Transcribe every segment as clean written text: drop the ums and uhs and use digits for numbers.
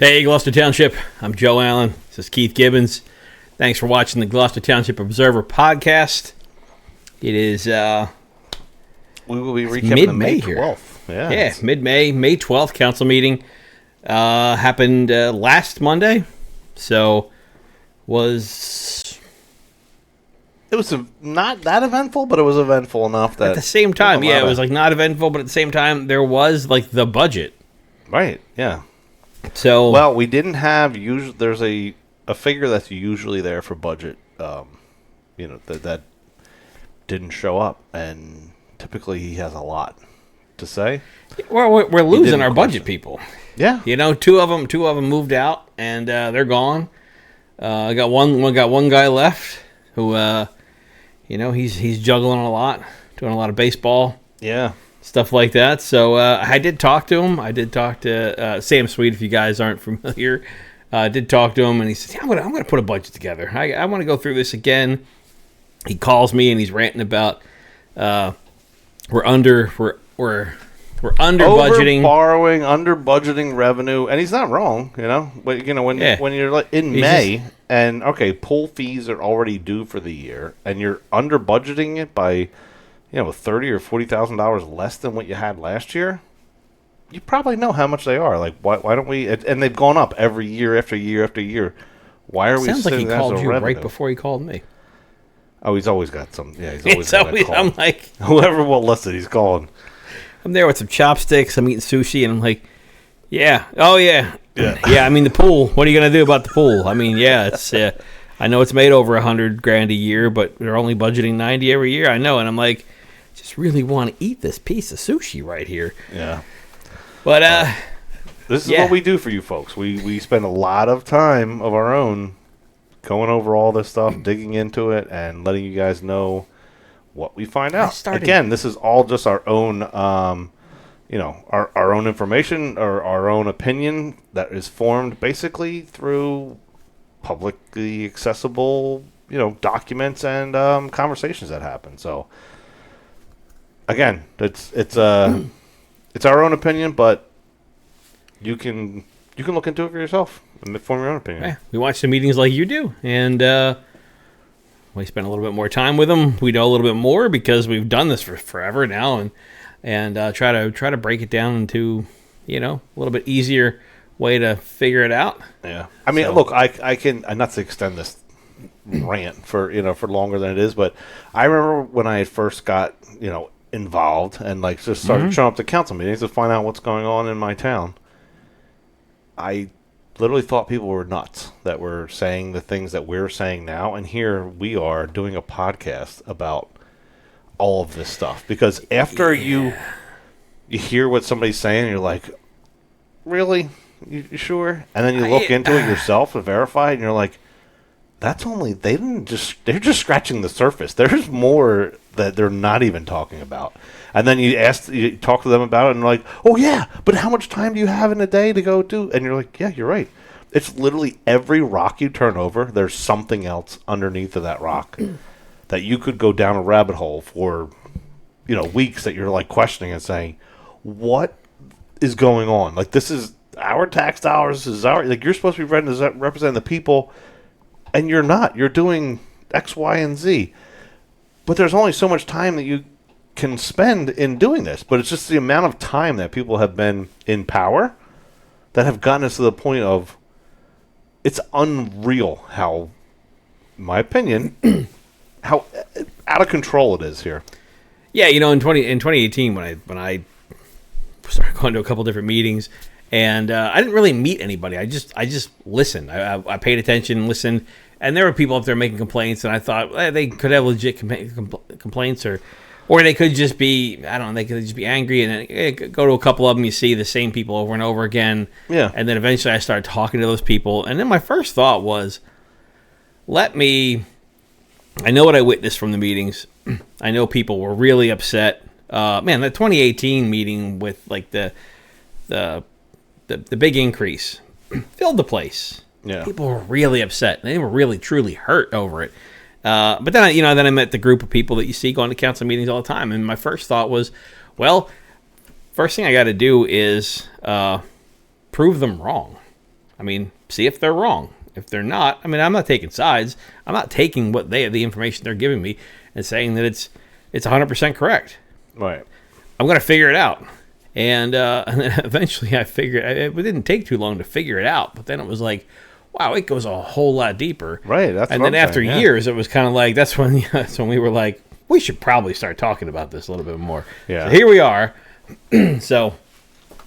Hey, Gloucester Township. I'm Joe Allen. This is Keith Gibbons. Thanks for watching the Gloucester Township Observer podcast. It is we will be recapping the May 12th. Yeah, mid-May, May 12th council meeting. Happened last Monday. So It was not that eventful, but it was eventful enough that at the same time, it was like not eventful, but at the same time, there was like the budget. Right, yeah. So well, we didn't have there's a figure that's usually there for budget, that didn't show up, and typically he has a lot to say. We're losing our budget people. Yeah, two of them moved out, and they're gone. I got one guy left who, he's juggling a lot, doing a lot of baseball. Yeah. Stuff like that. So I did talk to him. I did talk to Sam Sweet, if you guys aren't familiar. I did talk to him, and he said, I'm gonna put a budget together. I want to go through this again. He calls me, and he's ranting about we're under budgeting, borrowing, under budgeting revenue, and he's not wrong. But when you're like in May, and pool fees are already due for the year, and you're under budgeting it by $30,000 or $40,000 less than what you had last year, you probably know how much they are. Like, why don't we? And they've gone up every year after year after year. Why are we? Sounds like he called you revenue? Right before he called me. Oh, he's always got some. Yeah, he's always got a call. I'm like, whoever will listen, he's calling. I'm there with some chopsticks. I'm eating sushi, and I'm like, yeah, oh yeah. I mean, the pool. What are you gonna do about the pool? I mean, yeah, it's. I know it's made over $100,000 a year, but they're only budgeting 90 every year. I know, and I'm like, just really want to eat this piece of sushi right here. Yeah. But this is what we do for you folks. We spend a lot of time of our own going over all this stuff, digging into it, and letting you guys know what we find out. Again, this is all just our own, our own information or our own opinion that is formed basically through publicly accessible, documents and conversations that happen. So. Again, it's our own opinion, but you can look into it for yourself and form your own opinion. Yeah, we watch the meetings like you do, and we spend a little bit more time with them. We know a little bit more because we've done this for forever now, and try to break it down into a little bit easier way to figure it out. Yeah, I mean, look, I can not to extend this rant for longer than it is, but I remember when I first got involved and just started showing up to council meetings to find out what's going on in my town. I literally thought people were nuts that were saying the things that we're saying now, and here we are doing a podcast about all of this stuff. Because after you hear what somebody's saying, you're like, really? You sure? And then you look into it yourself and verify it, and you're like, they're just scratching the surface. There's more that they're not even talking about. And then you talk to them about it, and they're like, oh yeah, but how much time do you have in a day to go do? And you're like, yeah, you're right. It's literally every rock you turn over, there's something else underneath of that rock that you could go down a rabbit hole for, weeks that you're like questioning and saying, what is going on? Like, this is our tax dollars. This is you're supposed to be representing the people. And you're not. You're doing X, Y, and Z. But there's only so much time that you can spend in doing this. But it's just the amount of time that people have been in power that have gotten us to the point of it's unreal how, in my opinion, how out of control it is here. Yeah, in 2018 when I started going to a couple different meetings, and I didn't really meet anybody. I just listened. I paid attention and listened. And there were people up there making complaints, and I thought they could have legit complaints, or they could just be, I don't know, they could just be angry, and then go to a couple of them, you see the same people over and over again. Yeah. And then eventually I started talking to those people, and then my first thought was, I know what I witnessed from the meetings. I know people were really upset. The 2018 meeting with the big increase filled the place. Yeah. People were really upset. They were really, truly hurt over it. But then I met the group of people that you see going to council meetings all the time. And my first thought was, well, first thing I got to do is prove them wrong. I mean, see if they're wrong. If they're not, I mean, I'm not taking sides. I'm not taking the information they're giving me and saying that it's 100% correct. Right. I'm going to figure it out. And then eventually I figured, it didn't take too long to figure it out, but then it was like, wow, it goes a whole lot deeper. Right. That's and what then I'm after saying, years, it was kind of like, that's when we were like, we should probably start talking about this a little bit more. Yeah. So here we are. So,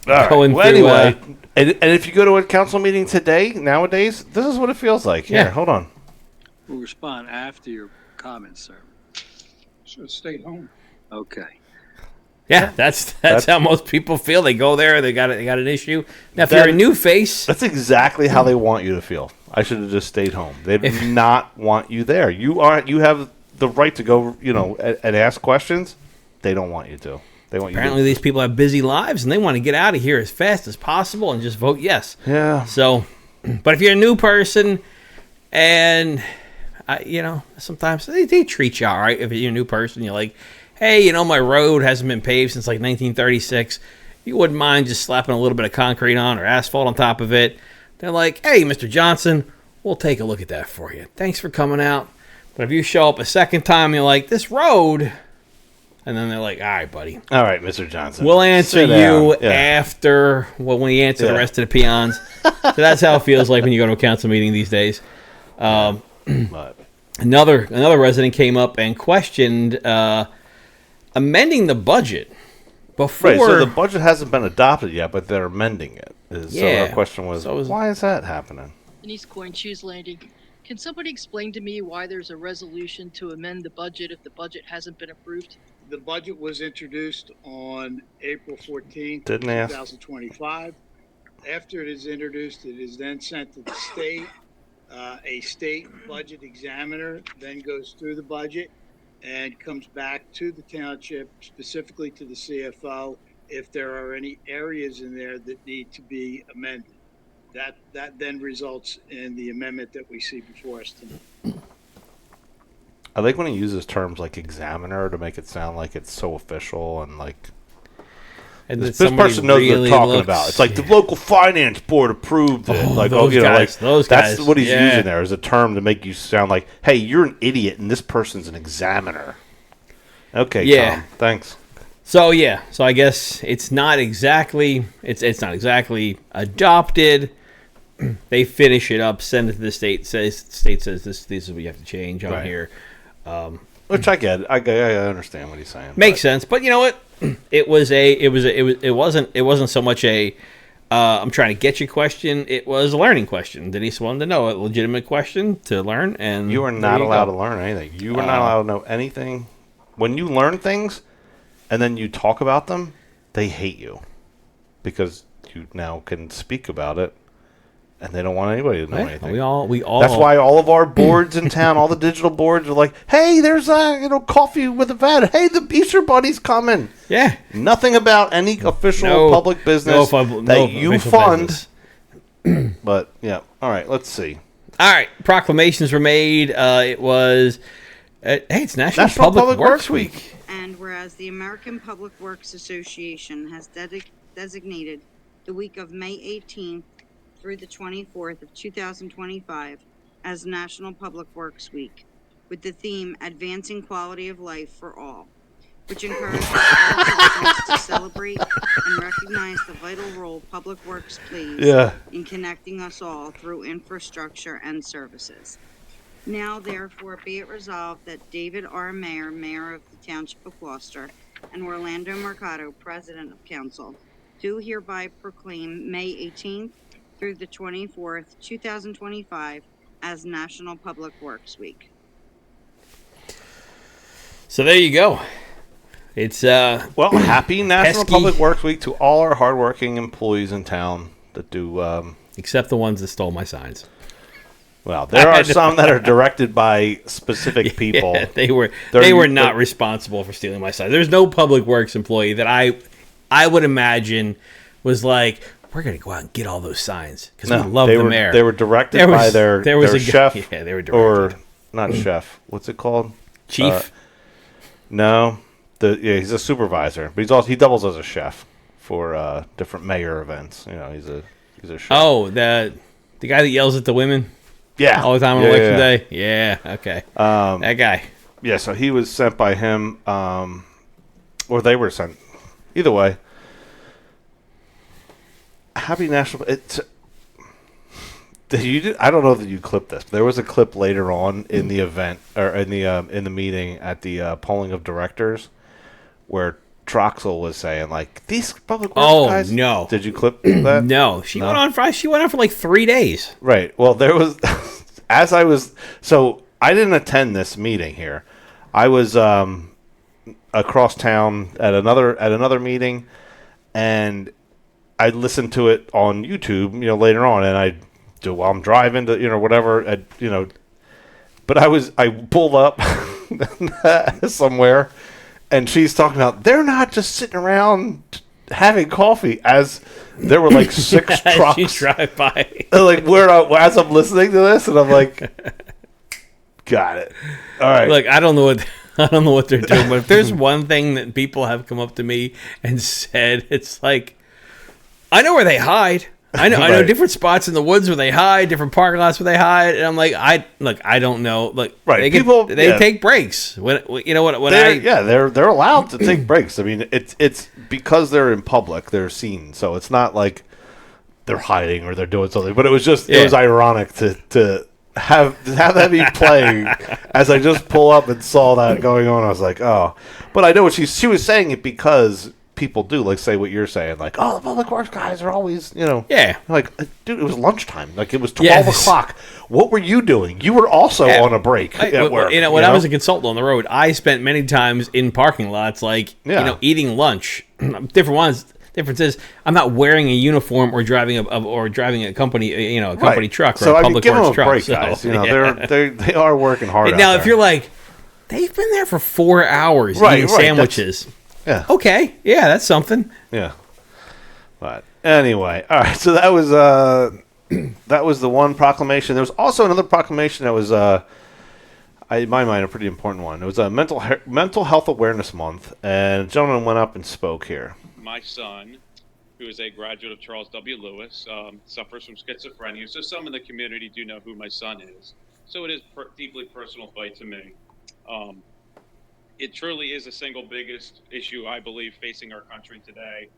going through, anyway, and if you go to a council meeting today, nowadays, this is what it feels like. Here, hold on. We'll respond after your comments, sir. Should have stayed home. Okay. Yeah, that's how most people feel. They go there, they got an issue. Now, if you're a new face, that's exactly how they want you to feel. I should have just stayed home. They do not want you there. You have the right to go, and ask questions. They don't want you to. They want apparently these people have busy lives and they want to get out of here as fast as possible and just vote yes. Yeah. So, but if you're a new person, and sometimes they treat you all right. If you're a new person, you're like, hey, my road hasn't been paved since like 1936. You wouldn't mind just slapping a little bit of concrete on or asphalt on top of it. They're like, hey, Mr. Johnson, we'll take a look at that for you. Thanks for coming out. But if you show up a second time, you're like, this road, and then they're like, all right, buddy. All right, Mr. Johnson. We'll answer you after when we answer the rest of the peons. So that's how it feels like when you go to a council meeting these days. Another resident came up and questioned amending the budget before. Right, so the budget hasn't been adopted yet, but they're amending it. So our question was, why is that happening? Denise Coyne, Shoes Landing. Can somebody explain to me why there's a resolution to amend the budget if the budget hasn't been approved? The budget was introduced on April 14th, Didn't ask. 2025. After it is introduced, it is then sent to the state. A state budget examiner then goes through the budget and comes back to the township, specifically to the CFO, if there are any areas in there that need to be amended. That then results in the amendment that we see before us tonight. I like when he uses terms like examiner to make it sound like it's so official and like this person knows what they're talking about. It's like the local finance board approved it. Those that's guys. what he's using there as a term to make you sound like, hey, you're an idiot and this person's an examiner. Okay, Tom, thanks. So I guess it's not exactly adopted. They finish it up, send it to the state. State says this is what you have to change on here. Which I get. I understand what he's saying. Makes sense, but you know what? It wasn't so much a I'm trying to get you question. It was a learning question. Denise wanted to know, a legitimate question to learn, and you are not allowed to learn anything. You are not allowed to know anything. When you learn things and then you talk about them, they hate you because you now can speak about it. And they don't want anybody to know anything. We all. That's why all of our boards in town, all the digital boards, are like, "Hey, there's coffee with a vat. Hey, the Easter Bunny's coming." Yeah. Nothing about any official public business that you fund. But yeah, all right. Let's see. All right, proclamations were made. It was. Hey, it's National Public Works Week. And whereas the American Public Works Association has designated the week of May 18th. Through the 24th of 2025 as National Public Works Week, with the theme Advancing Quality of Life for All, which encourages all citizens to celebrate and recognize the vital role public works plays in connecting us all through infrastructure and services. Now, therefore, be it resolved that David R. Mayer, Mayor of the Township of Gloucester, and Orlando Mercado, President of Council, do hereby proclaim May 18th through the 24th, 2025, as National Public Works Week. So there you go. It's happy National Public Works Week to all our hardworking employees in town that do. Except the ones that stole my signs. Well, there are some that are directed by specific people. Yeah, they were not responsible for stealing my signs. There's no public works employee that I would imagine was like, we're going to go out and get all those signs because we love the mayor. They were directed by their chef. Yeah, they were directed. Or not chef. What's it called? Chief? No. He's a supervisor, but he doubles as a chef for different mayor events. He's a chef. Oh, that The guy that yells at the women Yeah. all the time on Yeah, election yeah. day? Yeah, okay. That guy. Yeah, so he was sent by him, or they were sent. Either way. Happy National... I don't know that you clipped this. But there was a clip later on in the event, or in the meeting at the polling of directors, where Troxel was saying, like, these public works guys... no. Did you clip that? No. She went on for like 3 days. Right. Well, there was... as I was... So, I didn't attend this meeting here. I was across town at another meeting, and I listened to it on YouTube, later on, and I do while I'm driving to, whatever, but I pulled up somewhere, and she's talking about they're not just sitting around having coffee, as there were like 6 trucks. You drive by. Like as I'm listening to this, and I'm like, got it. All right. Look, I don't know what they're doing, but if there's one thing that people have come up to me and said, it's like, I know where they hide. I know different spots in the woods where they hide, different parking lots where they hide, and I'm like, I don't know. Like, right, they take breaks. They're allowed to take breaks. I mean, it's because they're in public, they're seen, so it's not like they're hiding or they're doing something. But it was just it was ironic to have that be playing as I just pull up and saw that going on. I was like, oh, but I know what she was saying it because people do, like, say what you're saying, like, oh, the public works guys are always, like, dude, it was lunchtime, like, it was 12 o'clock. What were you doing? You were also on a break at work. When I was a consultant on the road, I spent many times in parking lots, like, eating lunch. Difference is, I'm not wearing a uniform or driving a company, company truck or a public works truck. Break, guys. They are working hard. Now, if you're like, they've been there for 4 hours eating sandwiches. Yeah. Okay. Yeah, that's something. Yeah. But anyway, all right. So that was the one proclamation. There was also another proclamation that was, in my mind, a pretty important one. It was a mental health awareness month, and a gentleman went up and spoke here. My son, who is a graduate of Charles W. Lewis, suffers from schizophrenia. So some in the community do know who my son is. So it is deeply personal fight to me. It truly is the single biggest issue, I believe, facing our country today.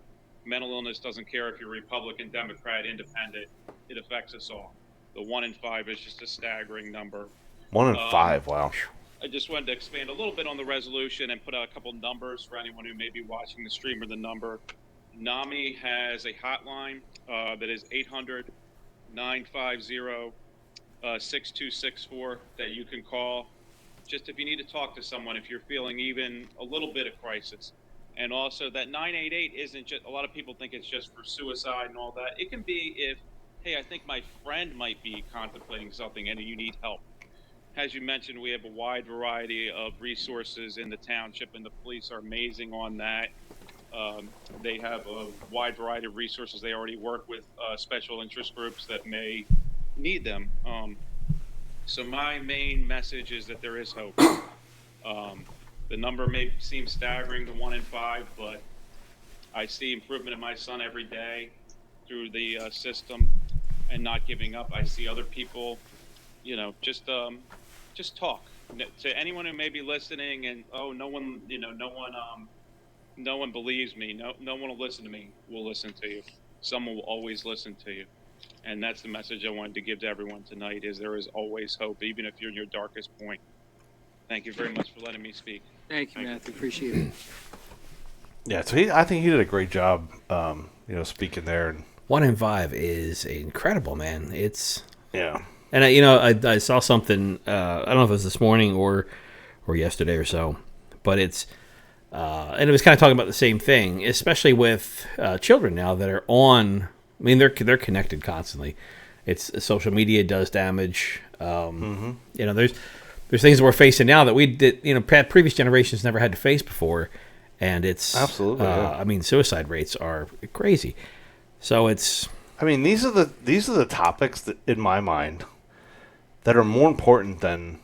Mental illness doesn't care if you're Republican, Democrat, Independent. It affects us all. The 1 in 5 is just a staggering number. 1 in 5, wow. I just wanted to expand a little bit on the resolution and put out a couple numbers for anyone who may be watching the stream or the number. NAMI has a hotline that is 800-950-6264 that you can call. Just if you need to talk to someone, if you're feeling even a little bit of crisis. And also that 988 isn't just, a lot of people think it's just for suicide and all that. It can be if, hey, I think my friend might be contemplating something and you need help. As you mentioned, we have a wide variety of resources in the township, and the police are amazing on that. They have a wide variety of resources. They already work with special interest groups that may need them. So my main message is that there is hope. The number may seem staggering to 1 in 5, but I see improvement in my son every day through the system and not giving up. I see other people, just talk to anyone who may be listening, and no one believes me. No one will listen to me. Will listen to you. Someone will always listen to you. And that's the message I wanted to give to everyone tonight, is there is always hope, even if you're in your darkest point. Thank you very much for letting me speak. Thank you, Matthew. Appreciate it. Yeah, so I think he did a great job, speaking there. 1 in 5 is incredible, man. It's... Yeah. And, I saw something, I don't know if it was this morning or yesterday or so, but it's... and it was kind of talking about the same thing, especially with children now that are on... I mean, they're connected constantly. It's social media does damage. There's things that we're facing now that we did. Previous generations never had to face before, and it's absolutely. I mean, suicide rates are crazy. So it's. I mean, these are the topics that, in my mind, that are more important than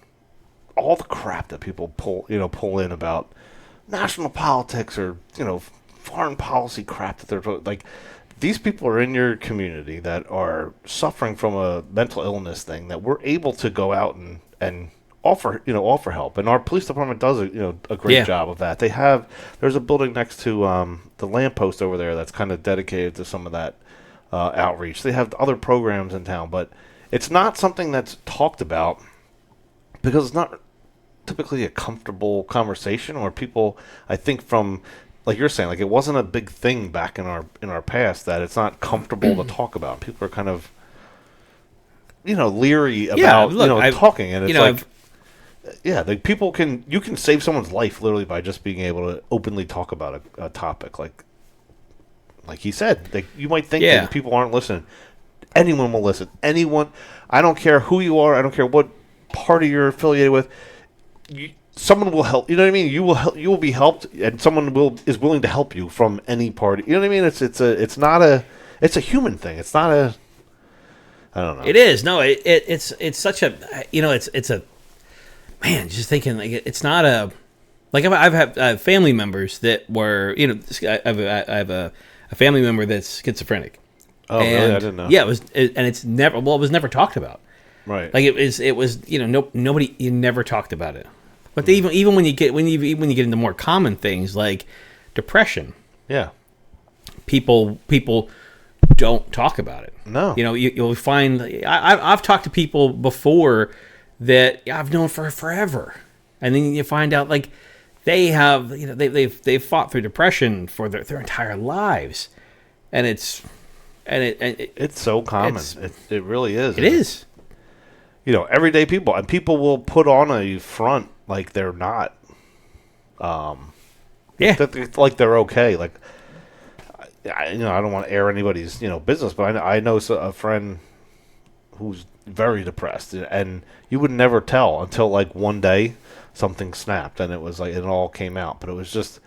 all the crap that people pull in about national politics or foreign policy crap that they're like. these people are in your community that are suffering from a mental illness thing that we're able to go out and offer help, and our police department does a great job of that. There's a building next to the lamppost over there that's kind of dedicated to some of that outreach. They have other programs in town, but it's not something that's talked about because it's not typically a comfortable conversation, or people, I think, from like you're saying, like it wasn't a big thing back in our past, that it's not comfortable to talk about. People are kind of leery about talking, and it's you can save someone's life literally by just being able to openly talk about a topic like he said. You might think that people aren't listening. Anyone will listen. Anyone. I don't care who you are. I don't care what party you're affiliated with. Someone will help. You know what I mean? You will be helped, and someone is willing to help you from any party. You know what I mean? It's a human thing. It's not a. I don't know. It is. No, it's such a, it's a, man, just thinking, like, it's not a, like, I've had family members that were, I have a family member that's schizophrenic. Oh, really? I didn't know. Yeah, it was never talked about. Right. Like it was, nobody, you never talked about it. But even when you get into more common things like depression. Yeah. People don't talk about it. No. You'll find, I've talked to people before that I've known for forever, and then you find out like they have, they've fought through depression for their entire lives, and it's so common. It really is. It is. Everyday people, and people will put on a front like they're not. Like they're okay. Like, I don't want to air anybody's business, but I know a friend who's very depressed, and you would never tell until like one day something snapped, and it was like it all came out, but it was just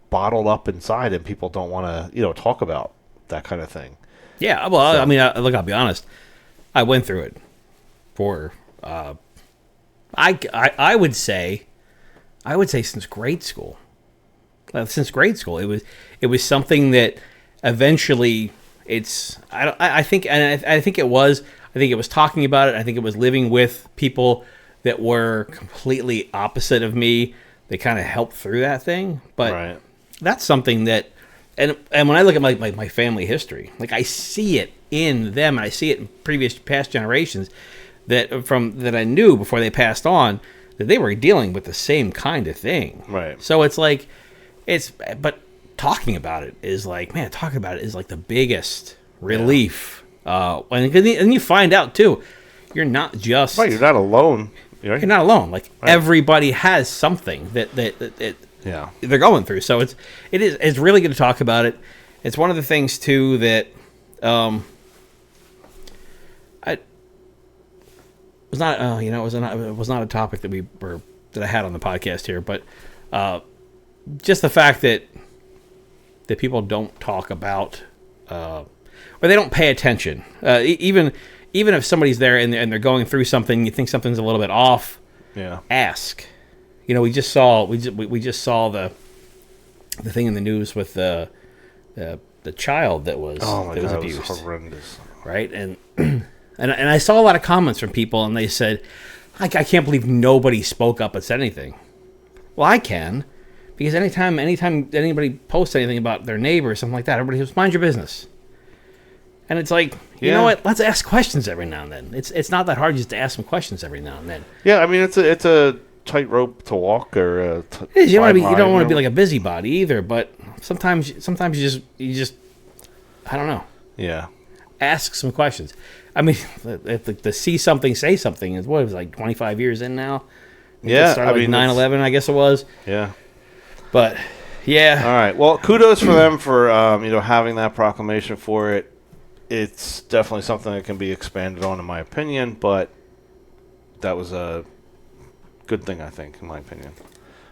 bottled up inside, and people don't want to talk about that kind of thing. Yeah, well, I mean, look, I'll be honest. I went through it for I would say since grade school. Since grade school, it was something that eventually I think it was talking about it. I think it was living with people that were completely opposite of me. They kind of helped through that thing, but that's something that, and when I look at my family history, like I see it in them, and I see it in past generations that I knew before they passed on, that they were dealing with the same kind of thing. Right. So it's like, but talking about it is like the biggest relief. And you find out too, you're not just right. You're not alone. You're not alone. Like everybody has something that they're going through. So it's really good to talk about it. It's one of the things too that it was not a topic that I had on the podcast here, but just the fact that people don't talk about or they don't pay attention. Even if somebody's there and they're going through something, you think something's a little bit off. Yeah. Ask. We just saw the thing in the news with the child that was abused. It was horrendous. Right, and I saw a lot of comments from people, and they said, I can't believe nobody spoke up and said anything. Well, I can, because anytime anybody posts anything about their neighbor or something like that, everybody says, mind your business. And it's like, you know what? Let's ask questions every now and then. It's not that hard just to ask some questions every now and then. Yeah, I mean, it's a tightrope to walk, or it is. You don't want to be like a busybody either, but sometimes you just I don't know. Yeah. Ask some questions. I mean, the see something, say something is what, it was like 25 years in now. Yeah, it started 9/11, I guess it was. Yeah. But yeah. All right. Well, kudos for them for having that proclamation for it. It's definitely something that can be expanded on, in my opinion, but that was a good thing, I think, in my opinion.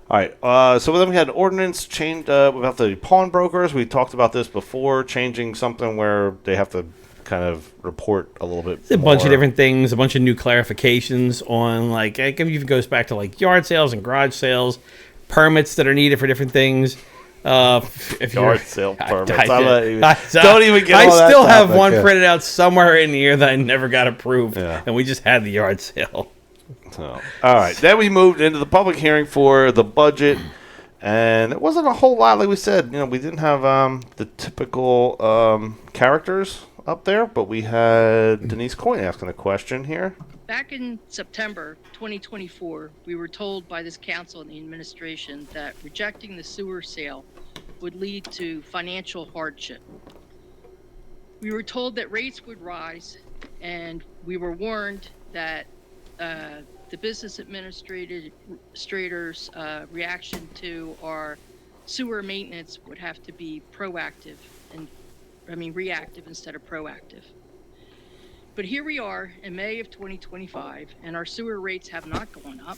All right. So then we had an ordinance changed about the pawnbrokers. We talked about this before, changing something where they have to kind of report a little bit more. A bunch of different things, a bunch of new clarifications on, like, it even goes back to like yard sales and garage sales, permits that are needed for different things. If you're Yard sale permits. I Don't even get all that still have topic, one yeah. printed out somewhere in here that I never got approved, Yeah. and we just had the yard sale. So, all right. Then we moved into the public hearing for the budget, and it wasn't a whole lot. Like we said, we didn't have the typical characters up there, but we had Denise Coyne asking a question here. Back in September 2024, we were told by this council and the administration that rejecting the sewer sale would lead to financial hardship. We were told that rates would rise, and we were warned that the business administrators' reaction to our sewer maintenance would have to be reactive instead of proactive. But here we are in May of 2025, and our sewer rates have not gone up.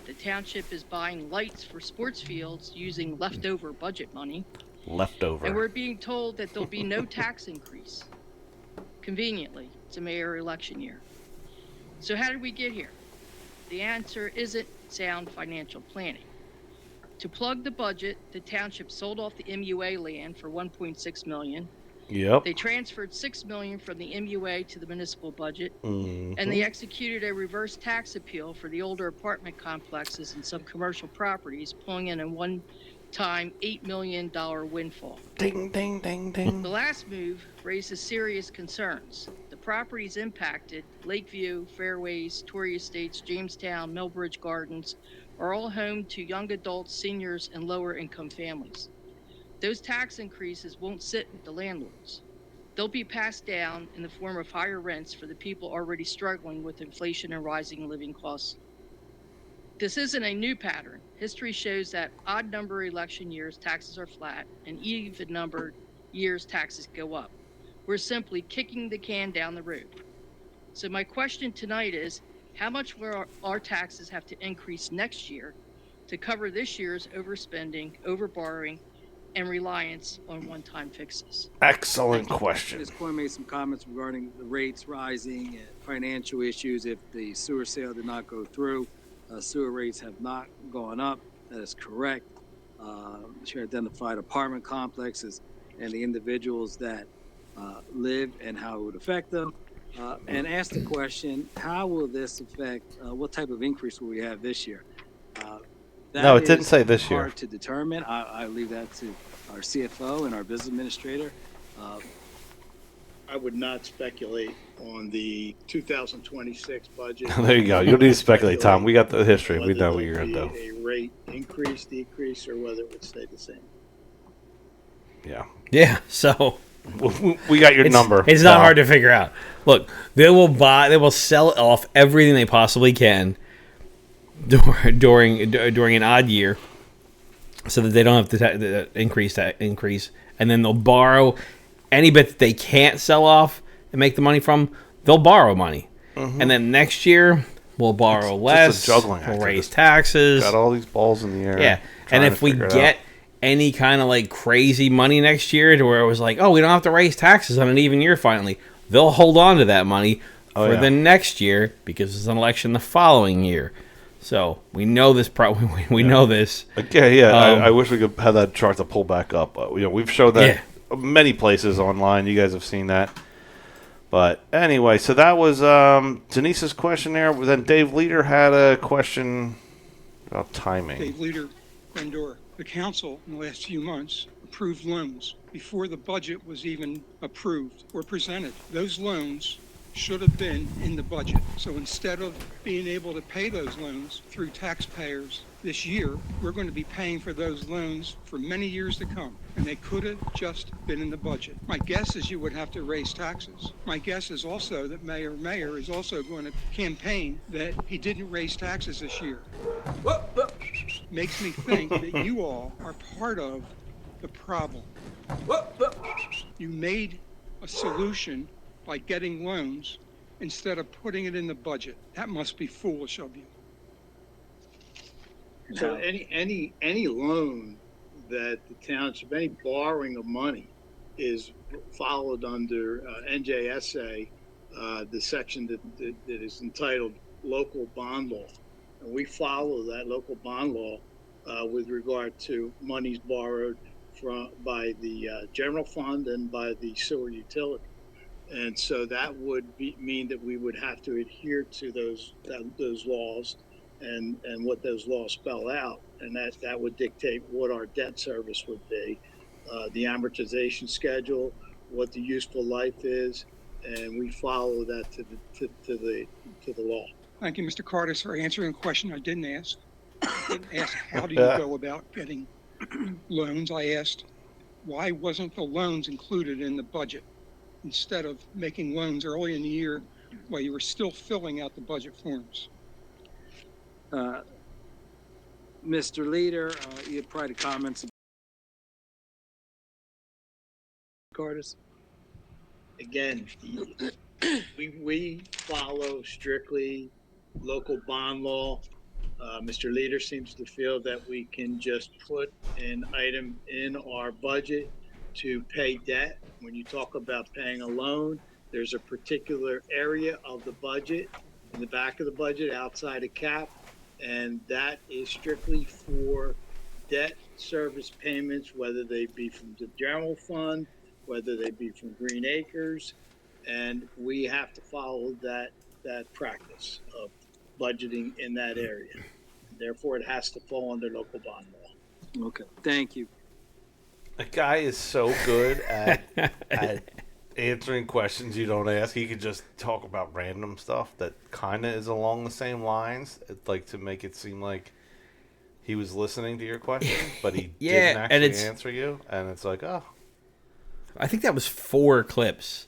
The township is buying lights for sports fields using leftover budget money. And we're being told that there'll be no tax increase. Conveniently, it's a mayor election year. So how did we get here? The answer isn't sound financial planning. To plug the budget, the township sold off the MUA land for $1.6 million. Yep. They transferred $6 million from the MUA to the municipal budget, Mm-hmm. and they executed a reverse tax appeal for the older apartment complexes and some commercial properties, pulling in a one-time $8 million windfall. Ding, ding, ding, ding. The last move raises serious concerns. The properties impacted, Lakeview, Fairways, Torrey Estates, Jamestown, Millbridge Gardens, are all home to young adults, seniors, and lower-income families. Those tax increases won't sit with the landlords. They'll be passed down in the form of higher rents for the people already struggling with inflation and rising living costs. This isn't a new pattern. History shows that odd number election years, taxes are flat, and even numbered years, taxes go up. We're simply kicking the can down the road. So my question tonight is, how much will our taxes have to increase next year to cover this year's overspending, overborrowing, and reliance on one-time fixes? Excellent question. Ms. Coyne made some comments regarding the rates rising and financial issues if the sewer sale did not go through. Sewer rates have not gone up. That is correct. She identified apartment complexes and the individuals that live and how it would affect them. And asked the question, how will this affect, what type of increase will we have this year? No, it didn't say this year. Hard to determine. I leave that to our CFO and our business administrator. I would not speculate on the 2026 budget. There you go. You don't need to speculate, Tom. We got the history. We know what you're going to do. A rate increase, decrease, or whether it would stay the same. Yeah. Yeah, so We got your number. It's not hard to figure out. Look, they will sell off everything they possibly can during an odd year, so that they don't have to increase, and then they'll borrow any bit that they can't sell off and make the money from. They'll borrow money, and then next year we'll borrow less. Just a juggling act. We'll raise taxes. Got all these balls in the air. Yeah, and if we get any kind of like crazy money next year to where it was like, oh, we don't have to raise taxes on an even year finally, they'll hold on to that money for the next year because it's an election the following year. So we know this. We know this. Okay, yeah. I wish we could have that chart to pull back up. We've shown that many places online. You guys have seen that. But anyway, so that was Denise's question there. Then Dave Leader had a question about timing. Dave Leader, Glendora. The council in the last few months approved loans before the budget was even approved or presented. Those loans should have been in the budget. So instead of being able to pay those loans through taxpayers this year, we're going to be paying for those loans for many years to come. And they could have just been in the budget. My guess is you would have to raise taxes. My guess is also that Mayor is also going to campaign that he didn't raise taxes this year. Makes me think that you all are part of the problem. You made a solution by getting loans instead of putting it in the budget. That must be foolish of you. So any loan that the township, any borrowing of money is followed under NJSA, the section that is entitled local bond law. And we follow that local bond law with regard to monies borrowed by the general fund and by the sewer utility. And so that would mean that we would have to adhere to those laws and what those laws spell out. And that would dictate what our debt service would be, the amortization schedule, what the useful life is, and we follow that to the law. Thank you, Mr. Cardis, for answering a question I didn't ask. I didn't ask how do you go about getting loans. I asked why wasn't the loans included in the budget instead of making loans early in the year while you were still filling out the budget forms. Mr. Leader, you have private comments. Cardis? Again, we follow strictly local bond law. Mr. Leader seems to feel that we can just put an item in our budget to pay debt. When you talk about paying a loan, there's a particular area of the budget, in the back of the budget, outside of cap, and that is strictly for debt service payments, whether they be from the general fund, whether they be from Green Acres, and we have to follow that practice of budgeting in that area. Therefore, it has to fall under local bond law. Okay, thank you. The guy is so good at answering questions you don't ask. He could just talk about random stuff that kind of is along the same lines. It's like to make it seem like he was listening to your question, but he didn't actually answer you. And it's like, oh. I think that was 4 clips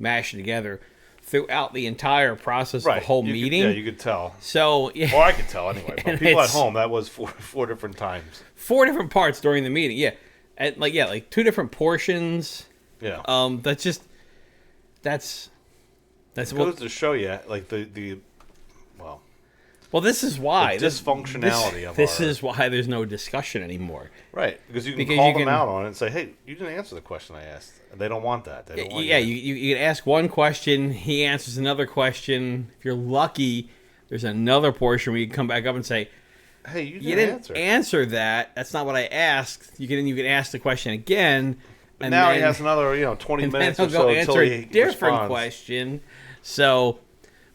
mashed together throughout the entire process of the whole meeting. You could tell. So, yeah. Or I could tell anyway. But people at home, that was four different times. 4 different parts during the meeting, yeah. And like 2 different portions. Yeah. That's it goes to show you, like well, this is why the dysfunctionality this is why there's no discussion anymore. Right, because you can call them out on it and say, "Hey, you didn't answer the question I asked." And they don't want that. They don't want you can ask one question, he answers another question. If you're lucky, there's another portion where you can come back up and say, "Hey, you didn't answer that. That's not what I asked." You can ask the question again. And now he has another 20 minutes or so until he answer a different question. So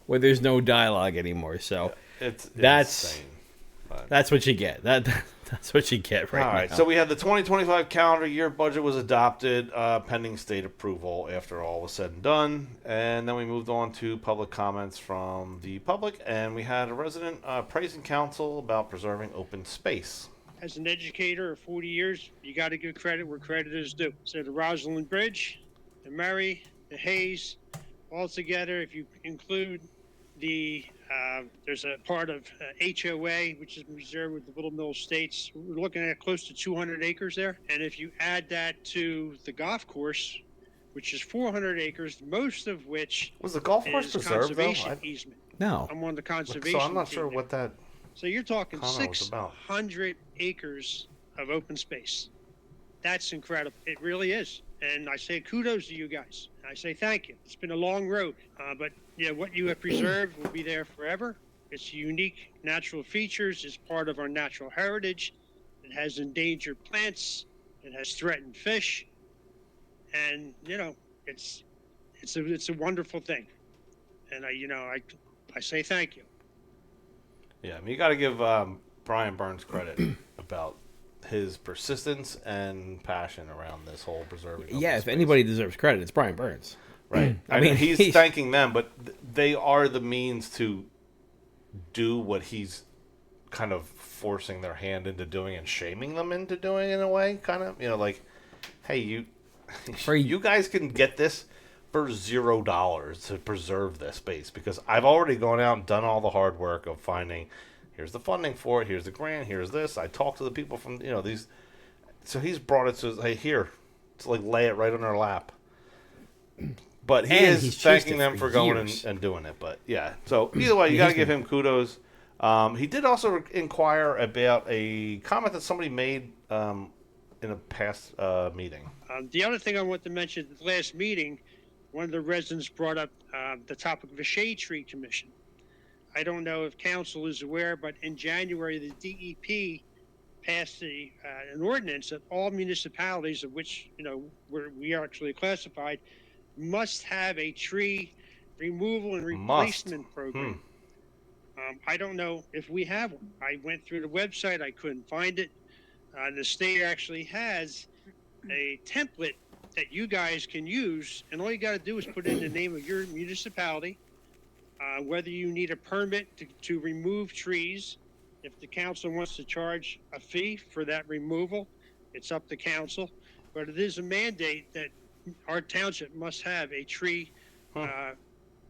where there's no dialogue anymore. So that's insane. That's what you get. That's what you get right now. All right. So we had the 2025 calendar year budget was adopted, pending state approval after all was said and done. And then we moved on to public comments from the public, and we had a resident praising council about preserving open space. As an educator of 40 years, you got to give credit where credit is due. So the Rosalind Bridge, the Murray, the Hayes, all together, if you include the, there's a part of HOA, which is reserved with the Little Mill Estates. We're looking at close to 200 acres there. And if you add that to the golf course, which is 400 acres, most of which was the golf course preserved, conservation easement. No. I'm on the conservation So I'm not sure what that... So you're talking 600 acres of open space. That's incredible. It really is. And I say kudos to you guys. I say thank you. It's been a long road, but what you have preserved will be there forever. It's unique natural features. It's part of our natural heritage. It has endangered plants. It has threatened fish, and it's a wonderful thing. And I say thank you. Yeah, I mean, you got to give Brian Burns credit about his persistence and passion around this whole preserving. Yeah, if anybody deserves credit, it's Brian Burns. Right. I mean, he's thanking them, but they are the means to do what he's kind of forcing their hand into doing and shaming them into doing in a way, kind of. Like, hey, you guys can get this for $0 to preserve this space, because I've already gone out and done all the hard work of finding, here's the funding for it, here's the grant, here's this. I talked to the people from these, so he's brought it to here to like lay it right on our lap. But he's thanking them for going and doing it. But yeah, so either way, you got to give him kudos. He did also inquire about a comment that somebody made in a past meeting. The other thing I want to mention at the last meeting, one of the residents brought up the topic of a shade tree commission. I don't know if council is aware, but in January, the DEP passed an ordinance that all municipalities of which, we are actually classified, must have a tree removal and replacement program. I don't know if we have one. I went through the website. I couldn't find it. The state actually has a template that you guys can use, and all you got to do is put in the name of your municipality, whether you need a permit to remove trees. If the council wants to charge a fee for that removal, it's up to council. But it is a mandate that our township must have a tree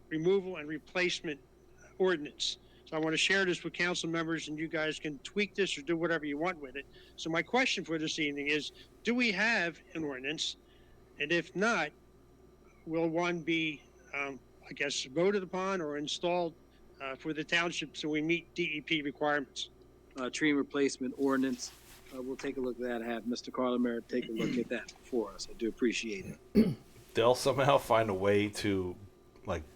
removal and replacement ordinance. So I want to share this with council members, and you guys can tweak this or do whatever you want with it. So my question for this evening is, do we have an ordinance? And if not, will one be, voted upon or installed for the township so we meet DEP requirements? Tree replacement ordinance. We'll take a look at that. Have Mr. Carlemer take a look at that for us. I do appreciate it. They'll somehow find a way to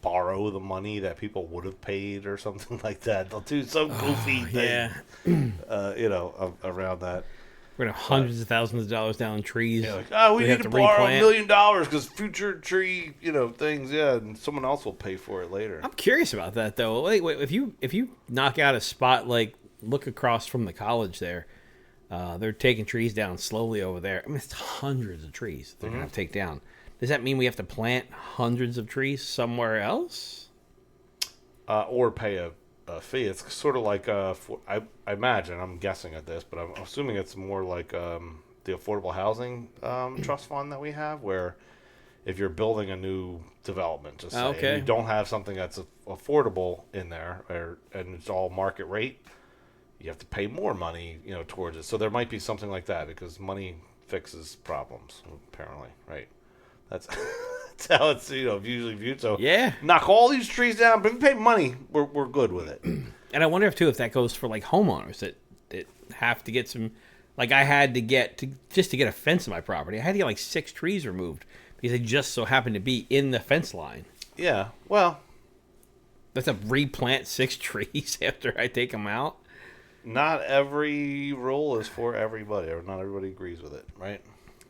borrow the money that people would have paid or something like that. They'll do some goofy thing, around that. We're gonna have hundreds of thousands of dollars down in trees. Yeah, we need to borrow $1 million because future tree, things. Yeah, and someone else will pay for it later. I'm curious about that though. Wait, if you knock out a spot look across from the college there, they're taking trees down slowly over there. I mean, it's hundreds of trees they're gonna have to take down. Does that mean we have to plant hundreds of trees somewhere else? Or pay a fee? It's sort of like I imagine, I'm guessing at this, but I'm assuming it's more like the affordable housing trust fund that we have, where if you're building a new development, just say, and you don't have something that's affordable in there, and it's all market rate, you have to pay more money, towards it. So there might be something like that, because money fixes problems, apparently, right? That's how it's usually viewed. So knock all these trees down, but if we pay money, we're good with it. And I wonder if that goes for homeowners that have to get some. I had to get just to get a fence in my property. I had to get 6 trees removed because they just so happened to be in the fence line. Yeah, well, that's a replant 6 trees after I take them out. Not every rule is for everybody, or not everybody agrees with it, right?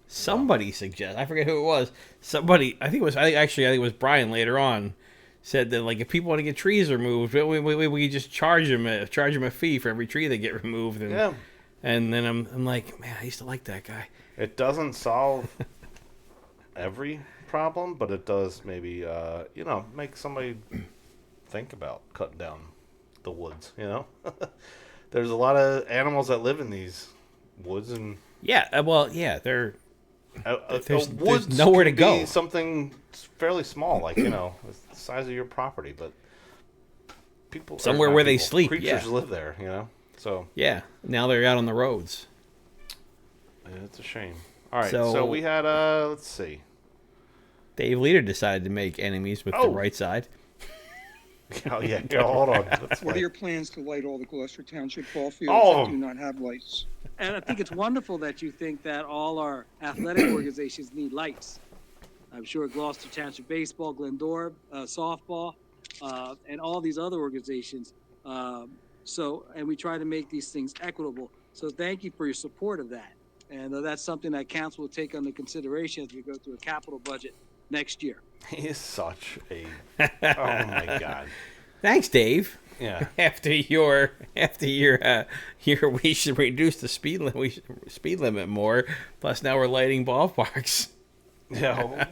Somebody suggests, I forget who it was. Somebody, I think it was Brian later on, said that if people want to get trees removed, we just charge them a fee for every tree they get removed. And, and then I'm like, man, I used to like that guy. It doesn't solve every problem, but it does maybe make somebody think about cutting down the woods. There's a lot of animals that live in these woods, and they're. There's nowhere to go. Something fairly small, the size of your property, but people somewhere where they sleep. Creatures live there, So now they're out on the roads. It's a shame. All right, so we had let's see. Dave Leader decided to make enemies with the right side. Oh yeah, hold on. What are your plans to light all the Gloucester Township ball fields that do not have lights? And I think it's wonderful that you think that all our athletic organizations need lights. I'm sure Gloucester Township baseball, Glendora softball, and all these other organizations. And we try to make these things equitable. So thank you for your support of that. And that's something that council will take under consideration as we go through a capital budget next year. He is such a oh my god. Thanks, Dave. Yeah. After your we should reduce the speed limit more. Plus now we're lighting ballparks. Yeah.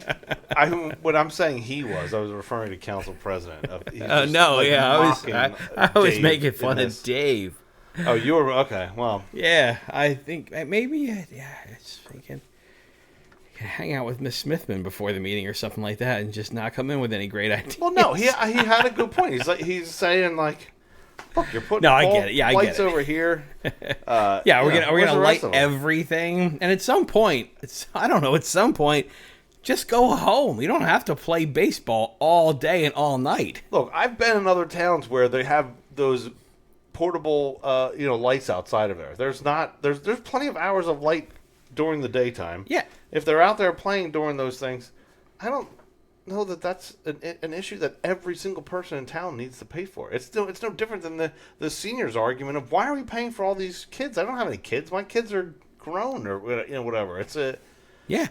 What I'm saying I was referring to council president. I was making fun of Dave. Oh, you were okay. Well, yeah, I think maybe it's freaking. Hang out with Miss Smithman before the meeting or something like that, and just not come in with any great ideas. Well, no, he had a good point. He's saying look, you're putting I get it. Yeah, I lights get it. over here. We're gonna light everything, and at some point, just go home. You don't have to play baseball all day and all night. Look, I've been in other towns where they have those portable, lights outside of there. There's plenty of hours of light during the daytime. Yeah. If they're out there playing during those things, I don't know that that's an issue that every single person in town needs to pay for. It's no different than the seniors argument of why are we paying for all these kids? I don't have any kids. My kids are grown or whatever. It's a Yeah.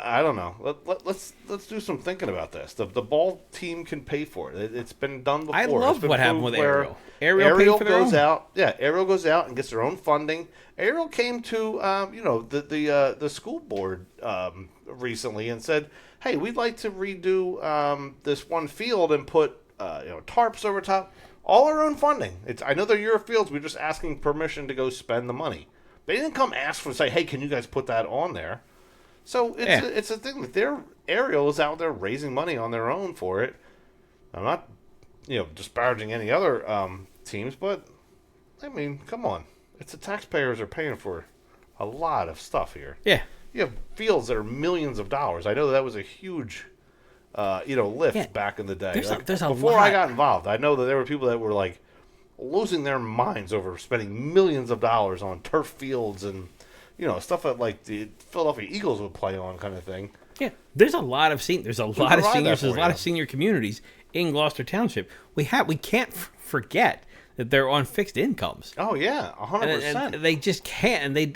I don't know. Let's do some thinking about this. The ball team can pay for it. It's been done before. I love what happened with Ariel. Ariel paid for their goes own. out. Yeah, Ariel goes out and gets their own funding. Ariel came to the school board recently and said, "Hey, we'd like to redo this one field and put tarps over top. All our own funding. I know they're your fields. We're just asking permission to go spend the money. They didn't come ask for say, hey, can you guys put that on there?" So it's a thing that Ariel is out there raising money on their own for it. I'm not, disparaging any other teams, but I mean, come on, it's the taxpayers are paying for a lot of stuff here. Yeah. You have fields that are millions of dollars. I know that was a huge, lift back in the day. There's a before lot. I got involved, I know that there were people that were like losing their minds over spending millions of dollars on turf fields and stuff that like the Philadelphia Eagles would play on, kind of thing. Yeah, there's a lot of seniors. There's a lot of seniors. There's a lot of senior communities in Gloucester Township. We can't forget that they're on fixed incomes. Oh yeah, 100%. And they just can't. And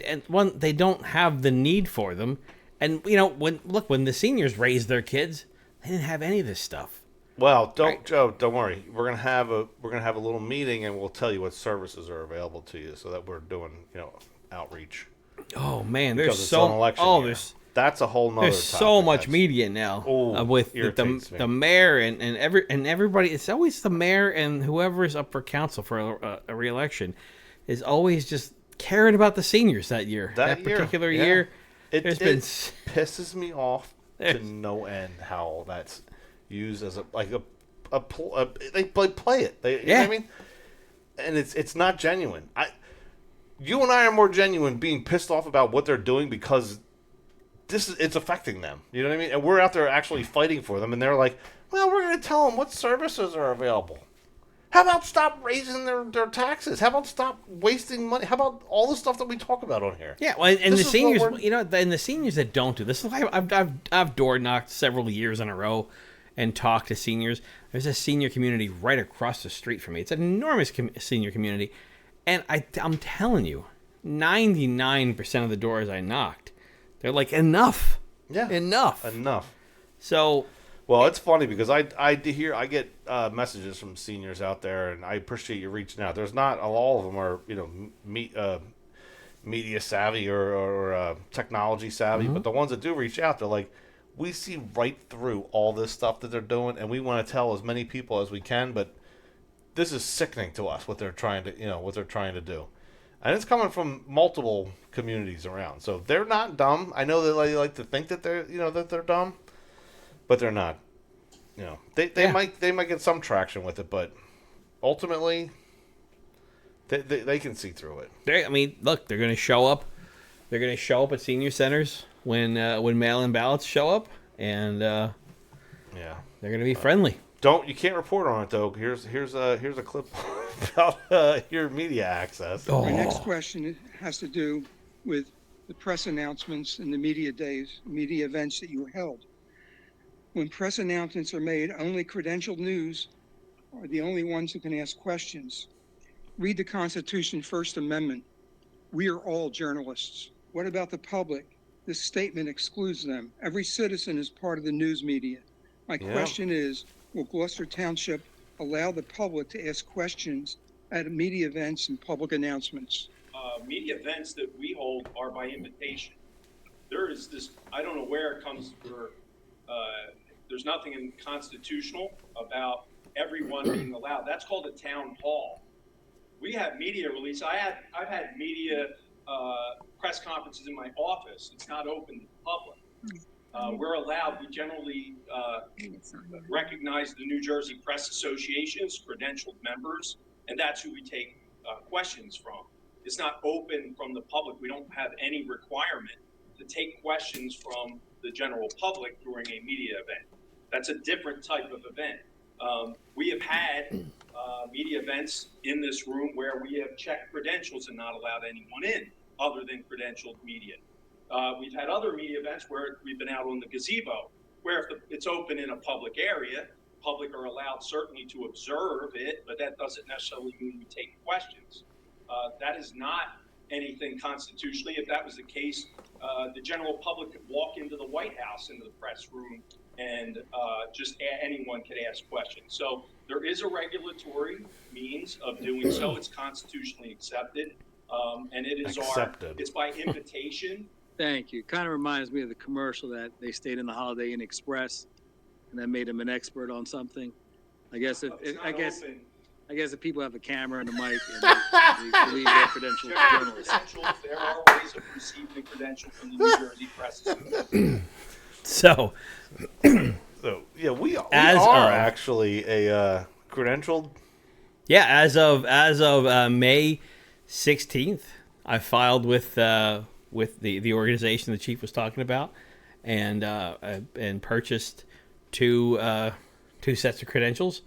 they don't have the need for them. And when the seniors raised their kids, they didn't have any of this stuff. Well, Joe, don't worry. We're gonna have a little meeting, and we'll tell you what services are available to you, so that we're doing outreach. Oh man, Because there's it's an election year. That's a whole nother. There's so much media now with the mayor and everybody. It's always the mayor and whoever is up for council for a re-election is always just caring about the seniors that year. That particular year. It pisses me off to no end how that's used as they play it. You know what I mean? And it's not genuine. You and I are more genuine being pissed off about what they're doing because it's affecting them. You know what I mean? And we're out there actually fighting for them, and they're like, well, we're going to tell them what services are available. How about stop raising their taxes? How about stop wasting money? How about all the stuff that we talk about on here? Yeah, well, and the seniors, and the seniors that don't do this, I've door knocked several years in a row and talked to seniors. There's a senior community right across the street from me. It's an enormous senior community. And I'm telling you, 99% of the doors I knocked, they're like, enough. Yeah. Enough. So. Well, it's funny because I get messages from seniors out there, and I appreciate you reaching out. There's not all of them are media savvy or technology savvy, but the ones that do reach out, they're like, we see right through all this stuff that they're doing, and we want to tell as many people as we can, but this is sickening to us what they're trying to do, and it's coming from multiple communities around. So they're not dumb. I know they like to think that they're dumb, but they're not. They might get some traction with it, but ultimately they can see through it. Look, they're going to show up. They're going to show up at senior centers when mail-in ballots show up, and they're going to be friendly. You can't report on it though. Here's a clip about your media access. My next question has to do with the press announcements and the media events that you held. When press announcements are made, only credentialed news are the only ones who can ask questions. Read the Constitution First Amendment. We are all journalists. What about the public? This statement excludes them. Every citizen is part of the news media. My question is, will Gloucester Township allow the public to ask questions at media events and public announcements? Media events that we hold are by invitation. There is this, I don't know where it comes for, there's nothing in constitutional about everyone being allowed. That's called a town hall. We have media release. I've had media press conferences in my office. It's not open to the public. We're allowed. We generally recognize the New Jersey Press Association's credentialed members, and that's who we take questions from. It's not open from the public. We don't have any requirement to take questions from the general public during a media event. That's a different type of event. We have had media events in this room where we have checked credentials and not allowed anyone in other than credentialed media. We've had other media events where we've been out on the gazebo Where if it's open in a public area, public are allowed certainly to observe it, but that doesn't necessarily mean we take questions. That is not anything constitutionally. If that was the case, the general public could walk into the White House, into the press room, and just anyone could ask questions. So there is a regulatory means of doing so. It's constitutionally accepted, and it is it's by invitation. Thank you. Kind of reminds me of the commercial that they stayed in the Holiday Inn Express, and that made him an expert on something. I guess if if people have a camera and a mic and they believe their credentials as journalists. There are ways of receiving a credential from the New Jersey Press Association. So yeah, we are actually a credentialed. Yeah, as of May 16th, I filed with the organization the chief was talking about, and purchased two sets of credentials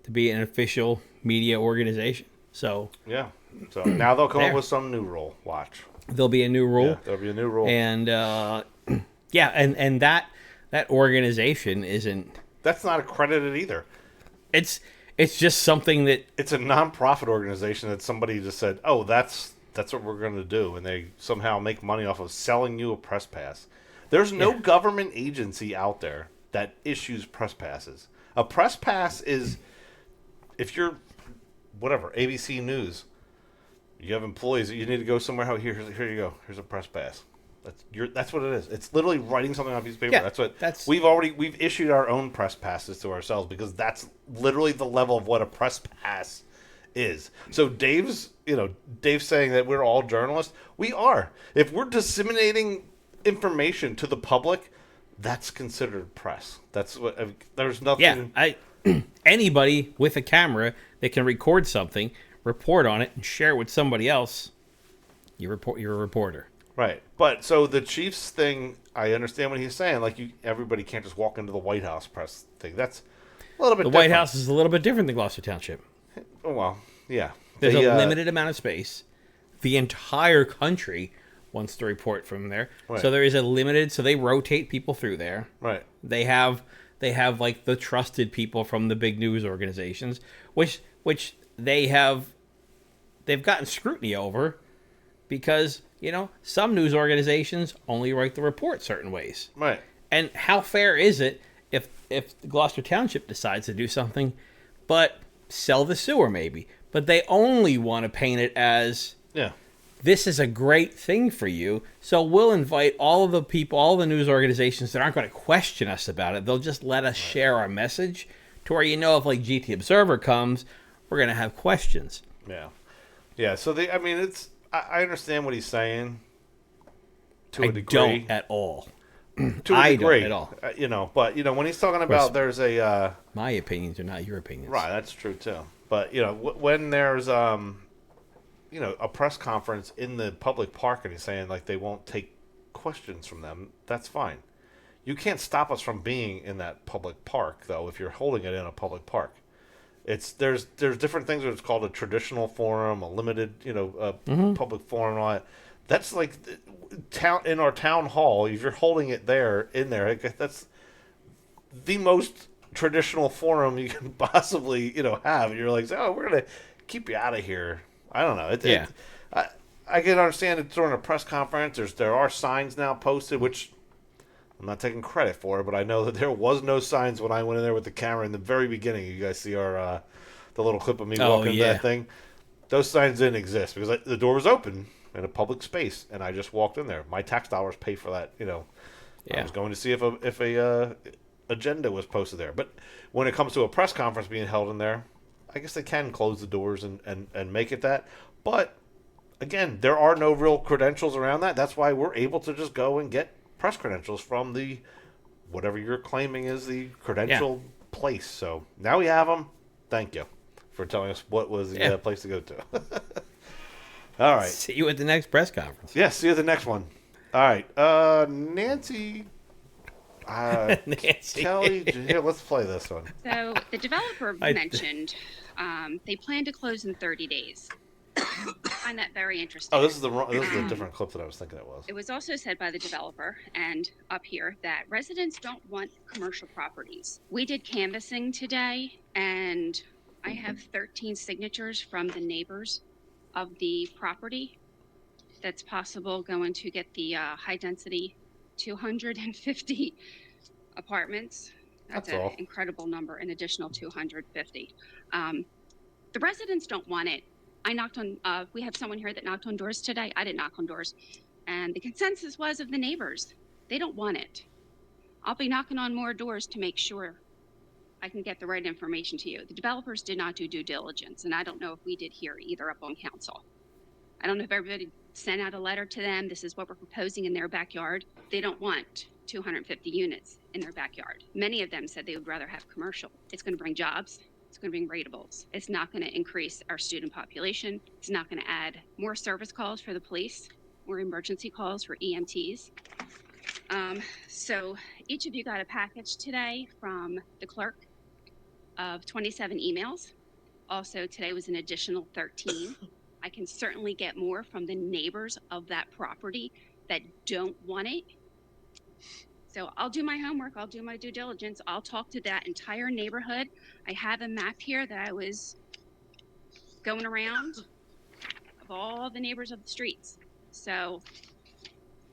to be an official media organization. So yeah, so now they'll come up with some new rule. Watch, there'll be a new rule. Yeah, there'll be a new rule, and and that organization isn't. That's not accredited either. It's just something that it's a non-profit organization that somebody just said, "Oh, that's what we're going to do," and they somehow make money off of selling you a press pass. There's no government agency out there that issues press passes. A press pass is, if you're, whatever, ABC News, you have employees that you need to go somewhere. Oh, here you go. Here's a press pass. That's what it is. It's literally writing something on a piece of paper. Yeah, we've issued our own press passes to ourselves because that's literally the level of what a press pass is. So Dave's saying that we're all journalists. We are. If we're disseminating information to the public, that's considered press. That's what. There's nothing. Yeah, anybody with a camera that can record something, report on it, and share it with somebody else, you're a reporter. Right. But so the Chiefs thing, I understand what he's saying. Like everybody can't just walk into the White House press thing. That's a little bit. The White House is a little bit different than Gloucester Township. Oh, well, yeah. There's a limited amount of space. The entire country wants to report from there. Right. So there is a limited, so they rotate people through there. Right. They have like the trusted people from the big news organizations, which they've gotten scrutiny over because, some news organizations only write the report certain ways. Right. And how fair is it if Gloucester Township decides to do something, but sell the sewer maybe, but they only want to paint it as this is a great thing for you, so we'll invite all of the people, all the news organizations that aren't going to question us about it. They'll just let us share our message to where if like GT Observer comes, we're going to have questions. Yeah. Yeah, so I understand what he's saying to a degree. I don't at all. To a degree. Don't at all. But when he's talking about there's a my opinions are not your opinions. Right, that's true too. But when there's a press conference in the public park and he's saying like they won't take questions from them, that's fine. You can't stop us from being in that public park though if you're holding it in a public park. There's different things that it's called a traditional forum, a limited public forum, and all that. That's like in our town hall. If you're holding it in there, that's the most traditional forum you can possibly have. And you're like, oh, we're gonna keep you out of here. I don't know. I can understand it during a press conference. There are signs now posted, which I'm not taking credit for, but I know that there was no signs when I went in there with the camera in the very beginning. You guys see our the little clip of me walking into that thing. Those signs didn't exist because the door was open in a public space, and I just walked in there. My tax dollars pay for that. I was going to see if a agenda was posted there. But when it comes to a press conference being held in there, I guess they can close the doors and make it that. But again, there are no real credentials around that. That's why we're able to just go and get press credentials from the whatever you're claiming is the credentialed place. So now we have them. Thank you for telling us what was the place to go to. All right. See you at the next press conference. Yeah, see you at the next one. All right. Nancy. Kelly, here, let's play this one. So the developer mentioned they plan to close in 30 days. find that very interesting. Oh, this is a different clip that I was thinking it was. It was also said by the developer and up here that residents don't want commercial properties. We did canvassing today, and I have 13 signatures from the neighbors of the property that's possible going to get the high density 250 apartments. That's an incredible number, an additional 250. The residents don't want it. I knocked on, we have someone here that knocked on doors today. I didn't knock on doors. And the consensus was of the neighbors. They don't want it. I'll be knocking on more doors to make sure I can get the right information to you. The developers did not do due diligence, and I don't know if we did here either up on council. I don't know if everybody sent out a letter to them. This is what we're proposing in their backyard. They don't want 250 units in their backyard. Many of them said they would rather have commercial. It's going to bring jobs. It's going to bring ratables. It's not going to increase our student population. It's not going to add more service calls for the police, more emergency calls for EMTs. So each of you got a package today from the clerk of 27 emails. Also, today was an additional 13. I can certainly get more from the neighbors of that property that don't want it. So I'll do my homework. I'll do my due diligence. I'll talk to that entire neighborhood. I have a map here that I was going around of all the neighbors of the streets. So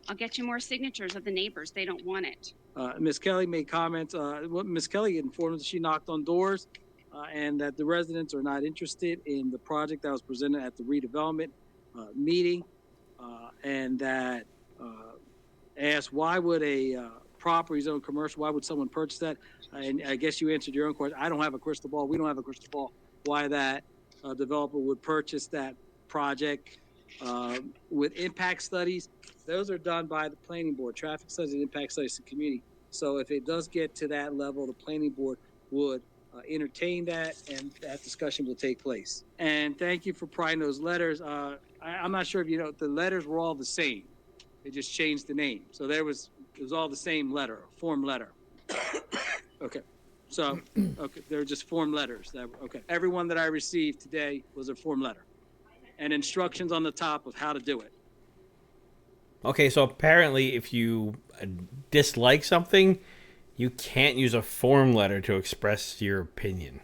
I'll get you more signatures of the neighbors. They don't want it. Ms. Kelly made comments. What Ms. Kelly informed us, she knocked on doors and that the residents are not interested in the project that was presented at the redevelopment meeting, and that asked why would a property zone commercial, why would someone purchase that? And I guess you answered your own question. I don't have a crystal ball. We don't have a crystal ball. Why that developer would purchase that project with impact studies. Those are done by the planning board, traffic studies and impact studies to community. So if it does get to that level, the planning board would entertain that, and that discussion will take place. And thank you for providing those letters. I'm not sure if you know, the letters were all the same. They just changed the name. So it was all the same letter, form letter. Okay. So, okay, they're just form letters. Okay. Everyone that I received today was a form letter and instructions on the top of how to do it. Okay, so apparently if you dislike something, you can't use a form letter to express your opinion.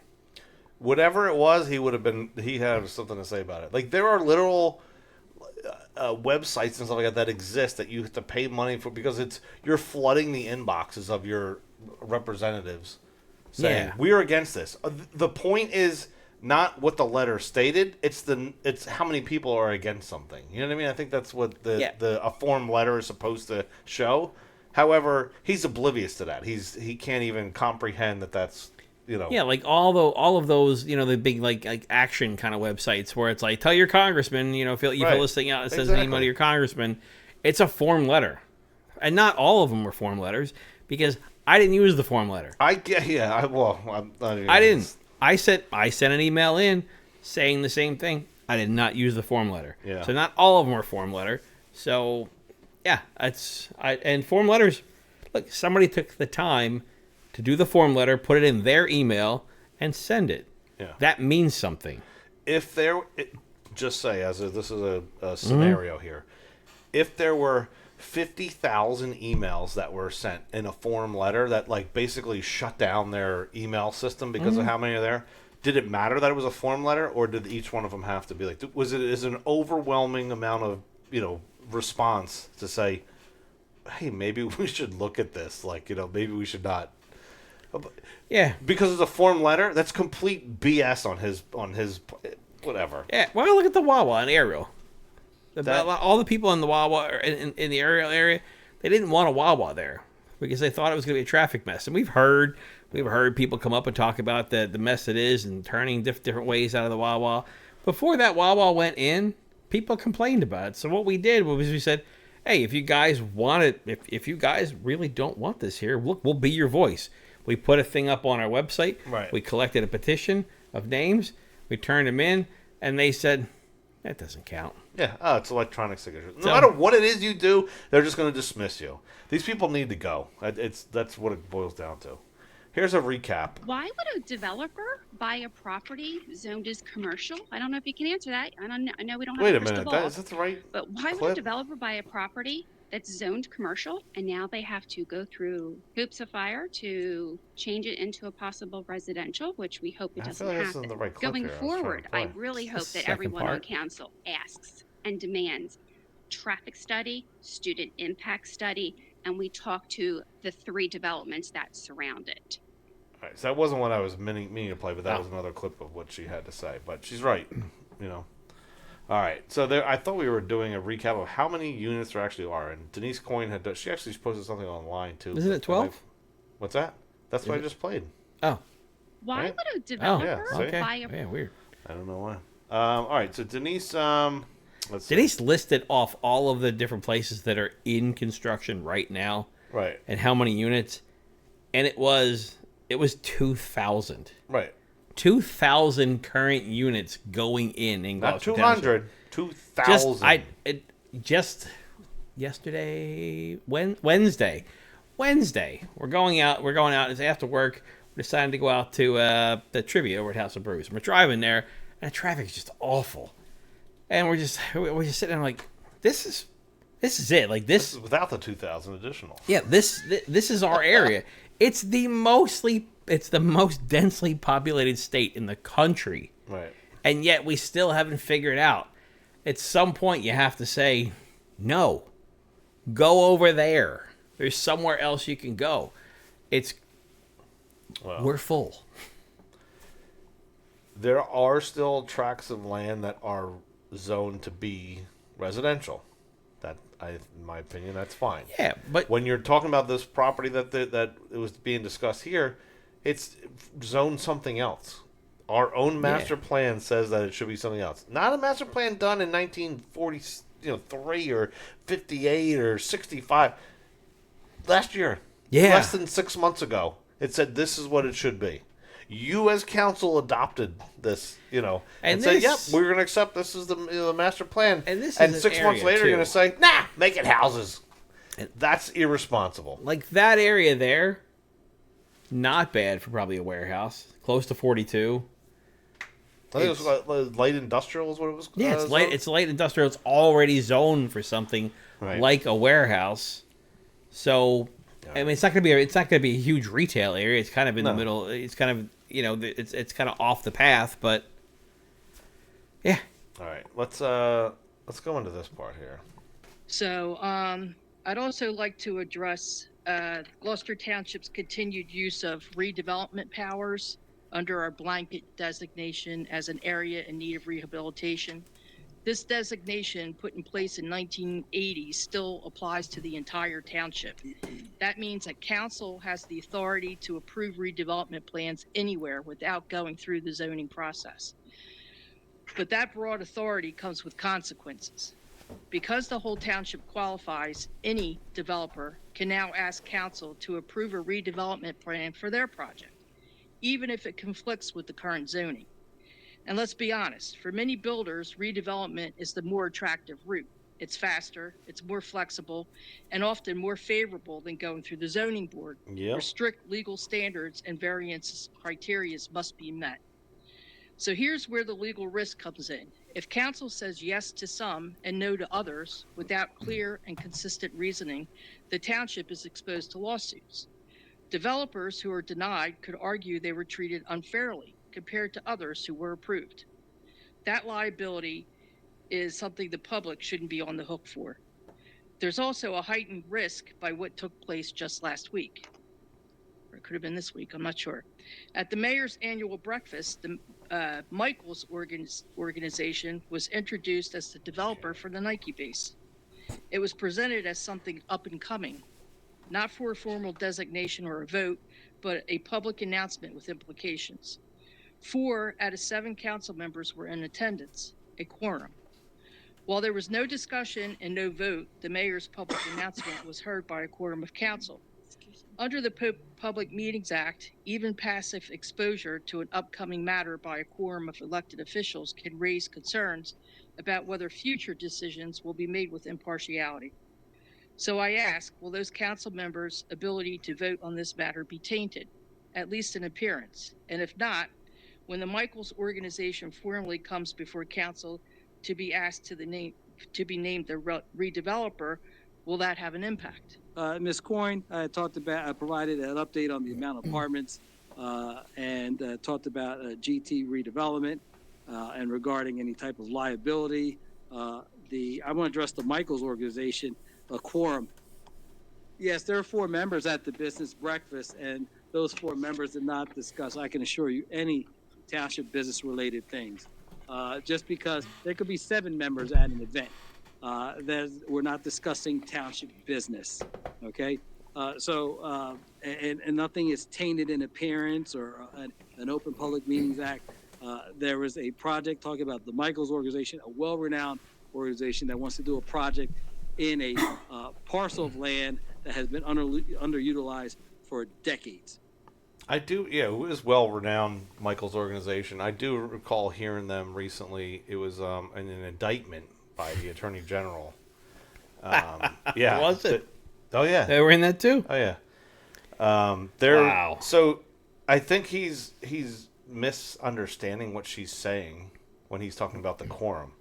Whatever it was, he had something to say about it. Like, there are literal websites and stuff like that exist that you have to pay money for because you're flooding the inboxes of your representatives saying, we're against this. The point is not what the letter stated, it's how many people are against something. You know what I mean? I think that's what a form letter is supposed to show. However, he's oblivious to that. He can't even comprehend that that's, you know. Yeah, like all of those, you know, the big like action kind of websites where it's like, tell your congressman, you know, fill this thing out. It says name of your congressman. It's a form letter, and not all of them were form letters because I didn't use the form letter. I didn't. I sent an email in saying the same thing. I did not use the form letter. Yeah. So not all of them were form letter. So yeah, and form letters. Look, somebody took the time to do the form letter, put it in their email, and send it. Yeah. That means something. If there, just say this is a scenario here. If there were 50,000 emails that were sent in a form letter that like basically shut down their email system because of how many are there, did it matter that it was a form letter, or did each one of them have to be like? Is it an overwhelming amount of response to say, hey, maybe we should look at this? Like, maybe we should not. Yeah, because it's a form letter. That's complete BS on his whatever. Yeah, well, look at the Wawa in Ariel. All the people in the Wawa in the Ariel area, they didn't want a Wawa there because they thought it was going to be a traffic mess. And we've heard people come up and talk about the mess it is and turning different ways out of the Wawa. Before that Wawa went in, people complained about it. So what we did was we said, hey, if you guys want it, if you guys really don't want this here, look, we'll be your voice. We put a thing up on our website. Right. We collected a petition of names. We turned them in, and they said, that doesn't count. Yeah, it's electronic signature. No matter what it is you do, they're just going to dismiss you. These people need to go. That's what it boils down to. Here's a recap. Why would a developer buy a property zoned as commercial? I don't know if you can answer that. I know we don't have Wait a a crystal minute. ball. Is that the right But why would a clip? developer buy a property that's zoned commercial and now they have to go through hoops of fire to change it into a possible residential, which we hope it I doesn't feel like this happen. isn't the right clip Going here. I was trying to forward, I play. really hope the that second everyone on part. council asks and demands traffic study, student impact study, and we talk to the 3 developments that surround it. All right, so that wasn't what I was meaning to play, but that Oh. was another clip of what she had to say. But she's right, you know. All right, so there. I thought we were doing a recap of how many units there actually are, and Denise Coyne had. She actually posted something online too. Isn't it 12? What's that? That's what I just played. Oh. Why Right? would a developer yeah, see? buy a Yeah, weird. I don't know why. All right, so Denise. Let's see. Denise listed off all of the different places that are in construction right now, Right. and how many units, and it was 2,000. Right. 2,000 current units going in Not Gloucester 200. Township. 2,000. Just yesterday, Wednesday, we're going out. It's after work. We're deciding to go out to the trivia over at House of Brews. We're driving there, and the traffic is just awful. And we're just sitting there like, this is it. Like This is without the 2,000 additional. yeah, this is our area. It's the most densely populated state in the country. Right. And yet we still haven't figured out. At some point you have to say, no. Go over there. There's somewhere else you can go. We're full. There are still tracts of land that are zoned to be residential. In my opinion, that's fine. Yeah, but when you're talking about this property that it was being discussed here, it's zoned something else. Our own master plan says that it should be something else. Not a master plan done in 1943 or 58 or 65. Last year, less than 6 months ago, it said this is what it should be. You as council adopted this, and said, "Yep, we're going to accept this as the master plan." And this and is 6 months later, you're going to say, "Nah, make it houses." And that's irresponsible. Like that area there, not bad for probably a warehouse. Close to 42. I think it was light industrial is what it was. Yeah, it's light. It's light industrial. It's already zoned for something like a warehouse. So, I mean, it's not gonna be a huge retail area. It's kind of in the middle. It's kind of it's kind of off the path, but yeah. All right, let's go into this part here. So, I'd also like to address Gloucester Township's continued use of redevelopment powers under our blanket designation as an area in need of rehabilitation. This designation, put in place in 1980, still applies to the entire township. That means that council has the authority to approve redevelopment plans anywhere without going through the zoning process. But that broad authority comes with consequences. Because the whole township qualifies, any developer can now ask council to approve a redevelopment plan for their project, even if it conflicts with the current zoning. And let's be honest, for many builders, redevelopment is the more attractive route. It's faster, it's more flexible, and often more favorable than going through the zoning board, where strict legal standards and variance criteria must be met. So here's where the legal risk comes in. If council says yes to some and no to others without clear and consistent reasoning, the township is exposed to lawsuits. Developers who are denied could argue they were treated unfairly compared to others who were approved. That liability is something the public shouldn't be on the hook for. There's also a heightened risk by what took place just last week. Or it could have been this week, I'm not sure. At the mayor's annual breakfast, the Michael's organization was introduced as the developer for the Nike base. It was presented as something up and coming, not for a formal designation or a vote, but a public announcement with implications. 4 out of 7 council members were in attendance, a quorum. While there was no discussion and no vote, the mayor's public announcement was heard by a quorum of council. Under the Public Meetings Act, even passive exposure to an upcoming matter by a quorum of elected officials can raise concerns about whether future decisions will be made with impartiality. So I ask, will those council members' ability to vote on this matter be tainted? at least in appearance? And if not, when the Michaels organization formally comes before council to be asked to be named the redeveloper, will that have an impact? Ms. Coyne provided an update on the amount of apartments and talked about GT redevelopment and regarding any type of liability. I want to address the Michaels organization, a quorum. Yes, there are 4 members at the business breakfast, and those 4 members did not discuss, I can assure you, any township business related things. Just because there could be 7 members at an event. We're not discussing township business, okay? And nothing is tainted in appearance or an Open Public Meetings Act. There was a project talking about the Michaels organization, a well-renowned organization that wants to do a project in a parcel of land that has been underutilized for decades. It was well-renowned, Michael's organization. I do recall hearing them recently. It was an indictment by the Attorney General. Yeah. Was it? Oh, yeah. They were in that too? Oh, yeah. Wow. So I think he's misunderstanding what she's saying when he's talking about the quorum.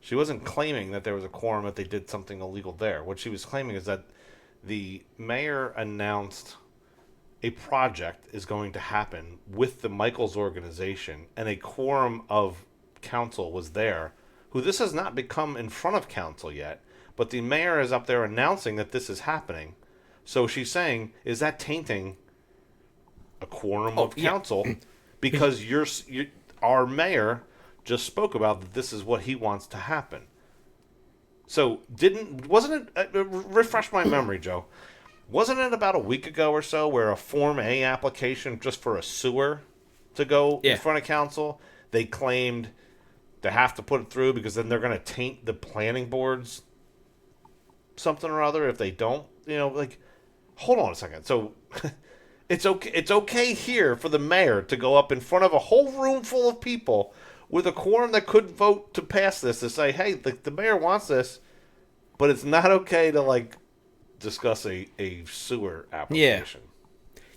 She wasn't claiming that there was a quorum that they did something illegal there. What she was claiming is that the mayor announced a project is going to happen with the Michaels organization, and a quorum of council was there, who this has not become in front of council yet, but the mayor is up there announcing that this is happening. So she's saying, is that tainting a quorum of council? Because our mayor just spoke about that this is what he wants to happen. So wasn't it, refresh my memory, Joe, wasn't it about a week ago or so where a Form A application just for a sewer to go in front of council, they claimed they have to put it through because then they're going to taint the planning board's something or other if they don't, hold on a second. So it's okay here for the mayor to go up in front of a whole room full of people with a quorum that could vote to pass this to say, hey, the mayor wants this, but it's not okay to discuss a sewer application.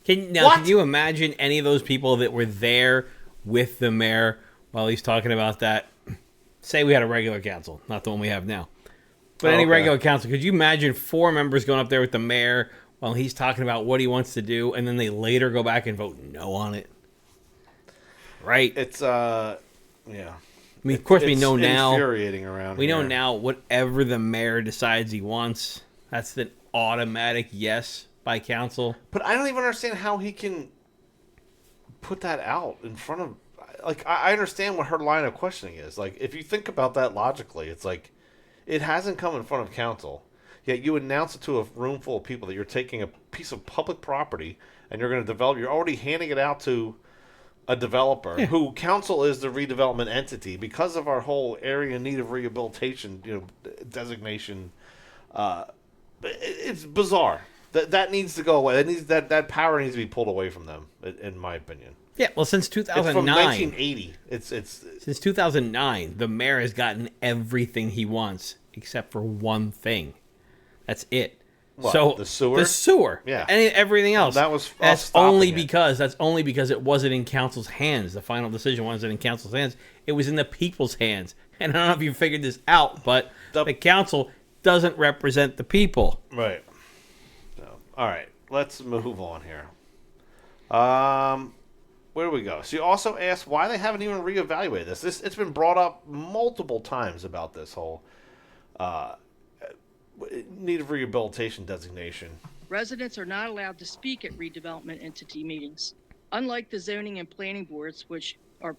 Yeah. Can you imagine any of those people that were there with the mayor while he's talking about that? Say we had a regular council, not the one we have now. But regular council, could you imagine 4 members going up there with the mayor while he's talking about what he wants to do, and then they later go back and vote no on it? Right? It's, yeah. I mean, of course, we know now. Infuriating around we here. know now whatever the mayor decides he wants, that's the automatic yes by council. But I don't even understand how he can put that out in front of... I understand what her line of questioning is. If you think about that logically, it's it hasn't come in front of council, yet you announce it to a room full of people that you're taking a piece of public property and you're going to develop. You're already handing it out to a developer who council is the redevelopment entity because of our whole area in need of rehabilitation, designation. It's bizarre. That needs to go away. That power needs to be pulled away from them, in my opinion. Yeah, well, since 2009. It's from 1980. Since 2009, the mayor has gotten everything he wants except for one thing. That's it. What, so the sewer? The sewer. Yeah. And everything else. Well, that was that's only because it wasn't in council's hands. The final decision wasn't in council's hands. It was in the people's hands. And I don't know if you figured this out, but the council doesn't represent the people. Right. So, all right. Let's move on here. Where do we go? So you also asked why they haven't even reevaluated this. It's been brought up multiple times about this whole need of rehabilitation designation. Residents are not allowed to speak at redevelopment entity meetings. Unlike the zoning and planning boards, which are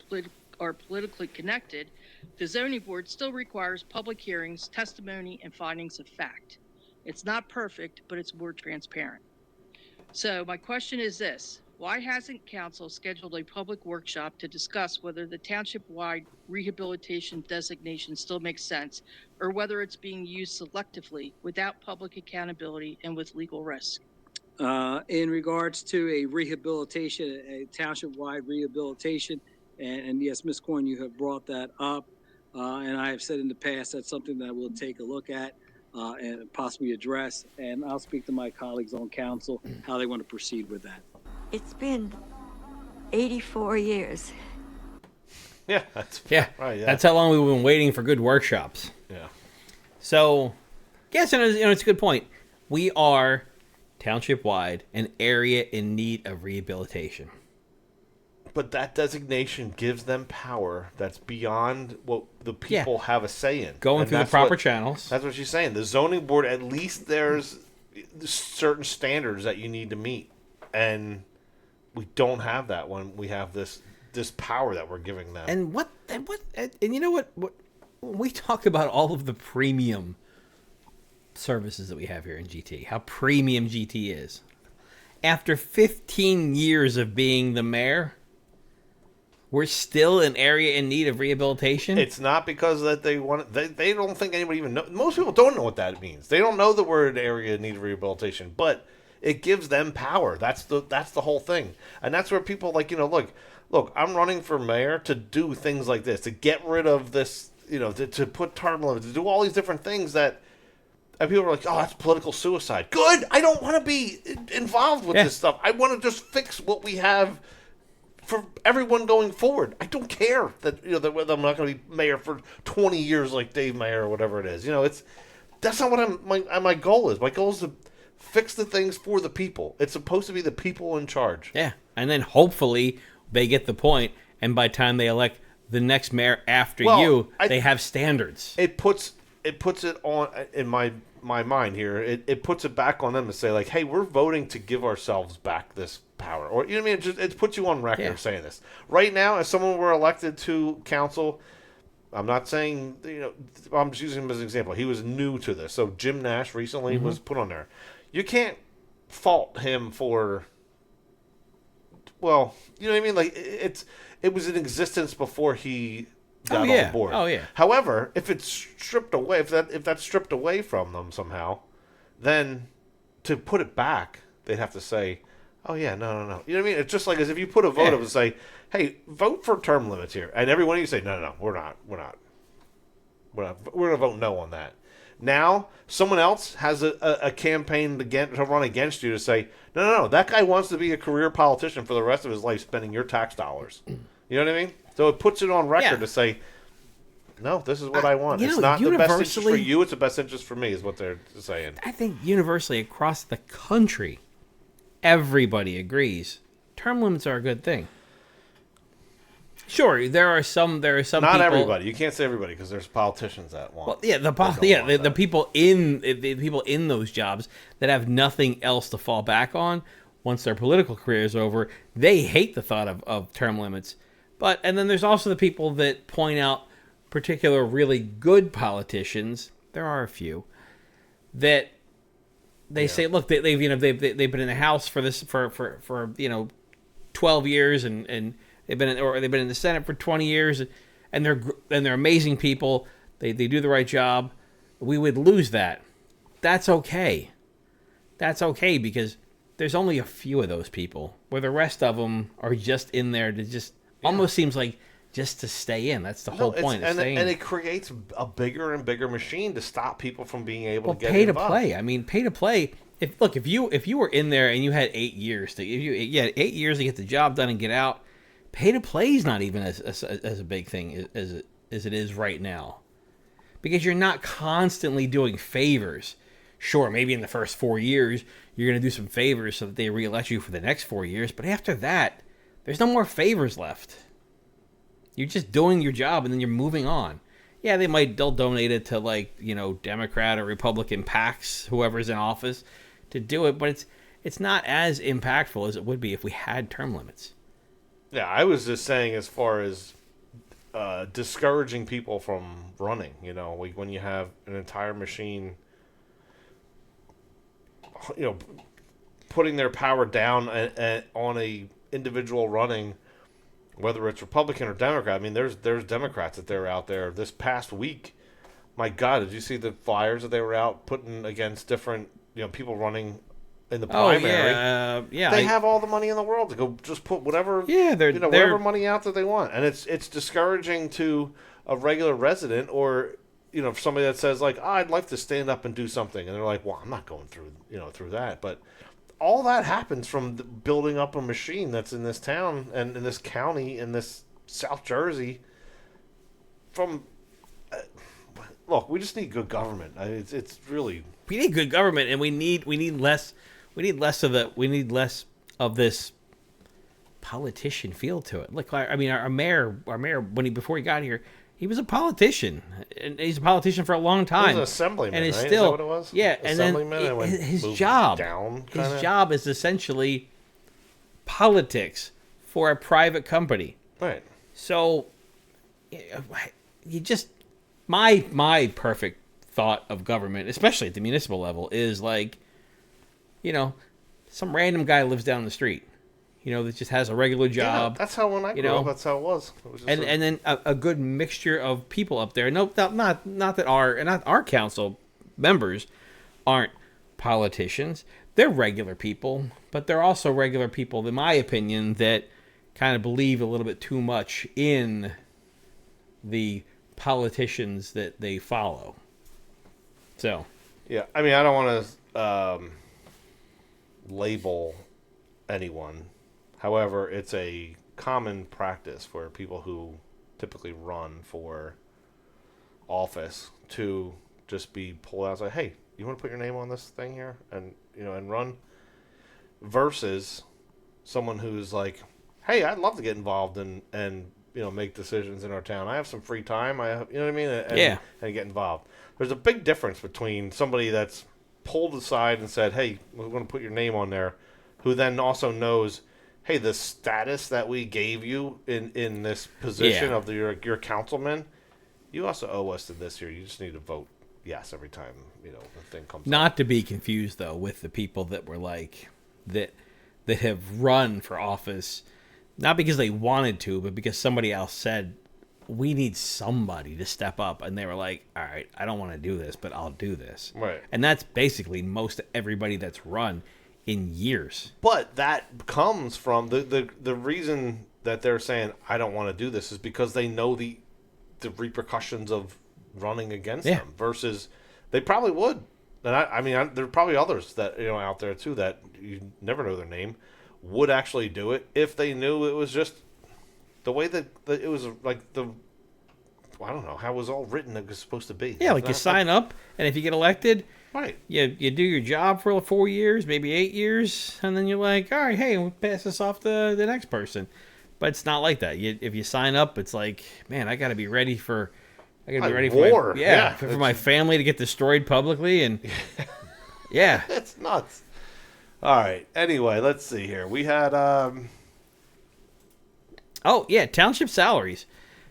politically connected, the zoning board still requires public hearings, testimony, and findings of fact. It's not perfect, but it's more transparent. So my question is this: why hasn't council scheduled a public workshop to discuss whether the township-wide rehabilitation designation still makes sense, or whether it's being used selectively without public accountability and with legal risk? In regards to a rehabilitation, a township-wide rehabilitation, and yes, Ms. Coyne, you have brought that up, and I have said in the past that's something that we'll take a look at and possibly address, and I'll speak to my colleagues on council how they want to proceed with that. It's been 84 years. Yeah, right. Yeah, that's how long we've been waiting for good workshops. Yeah. So, yes, and it's a good point. We are township-wide an area in need of rehabilitation. But that designation gives them power that's beyond what the people have a say in. Going through the proper channels. That's what she's saying. The zoning board, at least there's certain standards that you need to meet. And we don't have that when we have this power that we're giving them. And you know what we talk about all of the premium services that we have here in GT, how premium GT is. After 15 years of being the mayor, we're still an area in need of rehabilitation. It's not because that they want it. They don't think anybody even knows. Most people don't know what that means. They don't know the word area in need of rehabilitation, but it gives them power. That's the whole thing. And that's where people look, I'm running for mayor to do things like this, to get rid of this, to put term limits, to do all these different things that, and people are like, oh, that's political suicide. Good. I don't want to be involved with this stuff. I want to just fix what we have for everyone going forward. I don't care that that I'm not going to be mayor for 20 years like Dave Mayer or whatever it is. That's not what my goal is. My goal is to fix the things for the people. It's supposed to be the people in charge. Yeah, and then hopefully they get the point, and by the time they elect the next mayor after they have standards. It puts it on in my mind here. It puts it back on them to say, like, hey, we're voting to give ourselves back this power, or you know what I mean. It puts you on record saying this right now. If someone were elected to council, I'm not saying I'm just using him as an example. He was new to this, so Jim Nash recently was put on there. You can't fault him for. Well, you know what I mean. Like it was in existence before he got on board. Oh yeah. However, if it's stripped away, if that's stripped away from them somehow, then to put it back, they'd have to say, "Oh yeah, no." You know what I mean? It's just like as if you put a vote up and say, "Hey, vote for term limits here," and every one of you say, "No, we're not. We're going to vote no on that." Now, someone else has a campaign to run against you to say, no, that guy wants to be a career politician for the rest of his life spending your tax dollars. You know what I mean? So it puts it on record to say, no, this is what I want. It's not the best interest for you, it's the best interest for me, is what they're saying. I think universally across the country, everybody agrees term limits are a good thing. Sure, there are some. Not people, everybody. You can't say everybody because there's politicians that want. Well, the people in those jobs that have nothing else to fall back on once their political career is over, they hate the thought of term limits. And then there's also the people that point out particular really good politicians. There are a few that they say, look, they've been in the House for 12 years and they've been in the Senate for 20 years, and they're amazing people. They do the right job. We would lose that. That's okay. That's okay because there's only a few of those people, where the rest of them are just in there to just almost seems like just to stay in. That's the whole point of staying. And it creates a bigger and bigger machine to stop people from being able to get pay involved. To play. I mean, pay to play. If you were in there and you had 8 years to get the job done and get out. Pay to play is not even as a big thing as it is right now, because you're not constantly doing favors. Sure, maybe in the first 4 years you're going to do some favors so that they reelect you for the next 4 years, but after that, there's no more favors left. You're just doing your job and then you're moving on. Yeah, they'll donate it to Democrat or Republican PACs, whoever's in office, to do it, but it's not as impactful as it would be if we had term limits. Yeah, I was just saying as far as discouraging people from running, like when you have an entire machine, putting their power down on a individual running, whether it's Republican or Democrat. I mean, there's Democrats that they're out there this past week. My God, did you see the flyers that they were out putting against different people running in the primary? They have all the money in the world to go just put whatever whatever money out that they want, and it's discouraging to a regular resident or somebody that says like, I'd like to stand up and do something, and they're like, well, I'm not going through that, but all that happens from building up a machine that's in this town and in this county in this South Jersey. From look, we just need good government. It's really, we need good government, and we need less of this politician feel to it. Look, I mean, our mayor before he got here, he was a politician, and he's a politician for a long time. He was an assemblyman, and it's right? still, Is that what it was? Yeah, and then his job is essentially politics for a private company. Right. So, you just my perfect thought of government, especially at the municipal level, is like, some random guy lives down the street. That just has a regular job. Yeah, that's how when I grew up, that's how it was. And then a good mixture of people up there. No, not that our council members aren't politicians. They're regular people, but they're also regular people, in my opinion, that kind of believe a little bit too much in the politicians that they follow. So. Yeah, I mean, I don't want to label anyone. However, it's a common practice for people who typically run for office to just be pulled out and say, hey, you want to put your name on this thing here and run? Versus someone who's like, hey, I'd love to get involved and make decisions in our town. I have some free time. I have, you know what I mean? And get involved. There's a big difference between somebody that's pulled aside and said, hey, we're going to put your name on there, who then also knows, hey, the status that we gave you in this position of your councilman, you also owe us to this year. You just need to vote yes every time the thing comes Not up. to be confused, though, with the people that were like that have run for office, not because they wanted to, but because somebody else said, we need somebody to step up. And they were like, all right, I don't want to do this, but I'll do this. Right. And that's basically most everybody that's run in years. But that comes from the reason that they're saying I don't want to do this is because they know the repercussions of running against them versus they probably would. And I mean there are probably others that out there too that you never know their name would actually do it if they knew it was just the way that it was like I don't know how it was all written that it was supposed to be. Yeah, like you sign up and if you get elected, right. You do your job for 4 years, maybe 8 years, and then you're like, all right, hey, we'll pass this off to the next person. But it's not like that. If you sign up, it's like, man, I got to be ready for war. For my family to get destroyed publicly, and yeah, it's nuts. All right. Anyway, let's see here. We had township salaries.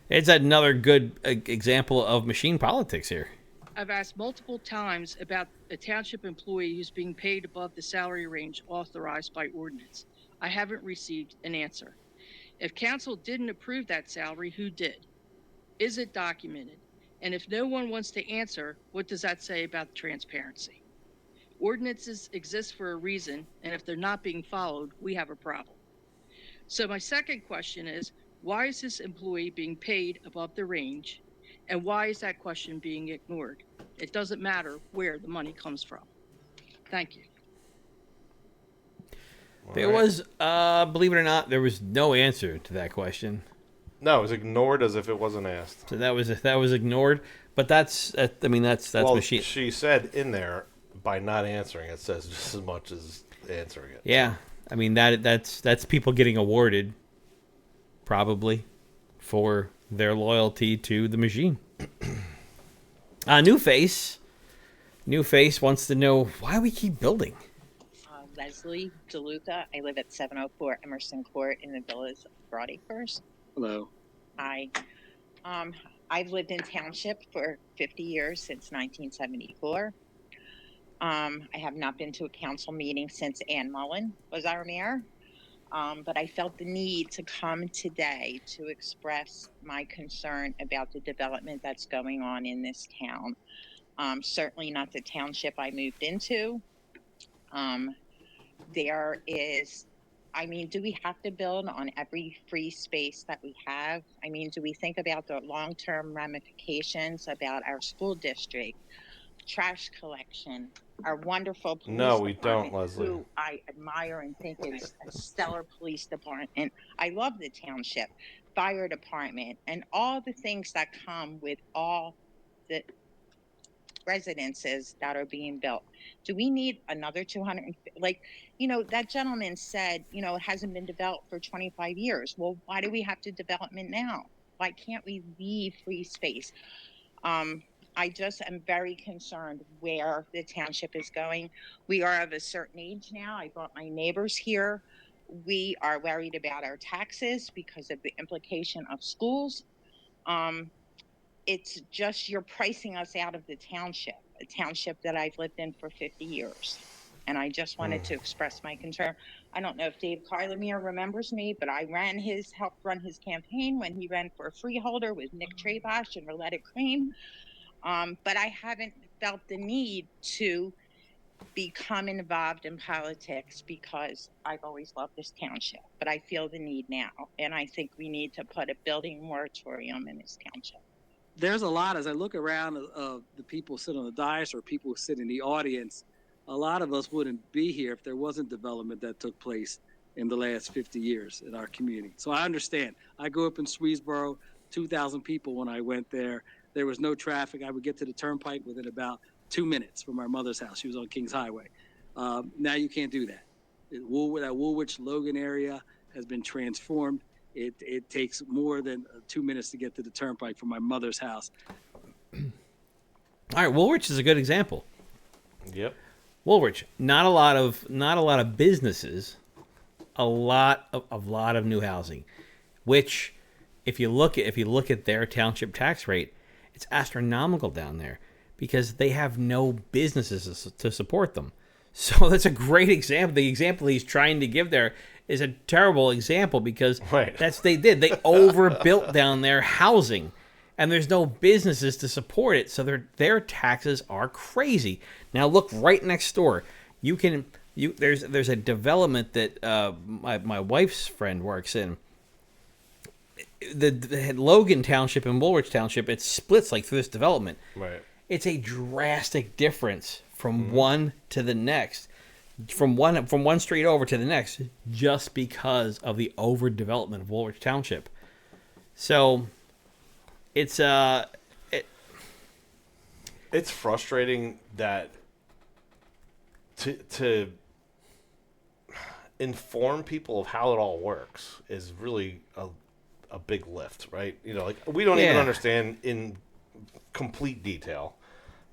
It's another good example of machine politics here. I've asked multiple times about a township employee who's being paid above the salary range authorized by ordinance. I haven't received an answer. If council didn't approve that salary, who did? Is it documented? And if no one wants to answer, what does that say about transparency? Ordinances exist for a reason, and if they're not being followed, we have a problem. So my second question is, why is this employee being paid above the range? And why is that question being ignored? It doesn't matter where the money comes from. Thank you. There was, believe it or not, there was no answer to that question. No, it was ignored as if it wasn't asked. So that was ignored. But that's machine. She said in there, by not answering it says just as much as answering it. Yeah, I mean that's people getting awarded, probably, for their loyalty to the machine. New face wants to know why we keep building. Leslie DeLuca. I live at 704 Emerson Court in the Villas of Broadacres. Hello. Hi. I've lived in township for 50 years, since 1974. I have not been to a council meeting since Ann Mullen was our mayor. But I felt the need to come today to express my concern about the development that's going on in this town. Certainly not the township I moved into. Do we have to build on every free space that we have? Do we think about the long-term ramifications about our school district, trash collection, our wonderful police No, we department, don't, Leslie. who I admire and think is a stellar police department. I love the township, fire department, and all the things that come with all the residences that are being built. Do we need another 200? Like, that gentleman said, it hasn't been developed for 25 years. Well, why do we have to development now? Why can't we leave free space? I just am very concerned where the township is going. We are of a certain age now. I brought my neighbors here. We are worried about our taxes because of the implication of schools. It's just, you're pricing us out of the township, a township that I've lived in for 50 years. And I just wanted to express my concern. I don't know if Dave Carlemere remembers me, but I helped run his campaign when he ran for a freeholder with Nick Trabosh and Roletta Cream. But I haven't felt the need to become involved in politics because I've always loved this township. But I feel the need now. And I think we need to put a building moratorium in this township. There's a lot, as I look around of the people who sit on the dais or people who sit in the audience, a lot of us wouldn't be here if there wasn't development that took place in the last 50 years in our community. So I understand. I grew up in Swedesboro, 2,000 people when I went there. There was no traffic. I would get to the turnpike within about 2 minutes from our mother's house. She was on Kings Highway. Now you can't do that. That Woolwich-Logan area has been transformed. It takes more than 2 minutes to get to the turnpike from my mother's house. All right, Woolwich is a good example. Yep. Woolwich, not a lot of businesses, a lot of new housing, which if you look at their township tax rate, it's astronomical down there because they have no businesses to support them. So that's a great example. The example he's trying to give there is a terrible example because they did. They overbuilt down there housing, and there's no businesses to support it. So their taxes are crazy. Now look right next door. There's a development that my wife's friend works in. The Logan Township and Woolwich Township, it splits like through this development. Right. It's a drastic difference from one to the next, from one street over to the next, just because of the overdevelopment of Woolwich Township. So, it's frustrating that to inform people of how it all works is really a big lift, right? Like we don't even understand in complete detail.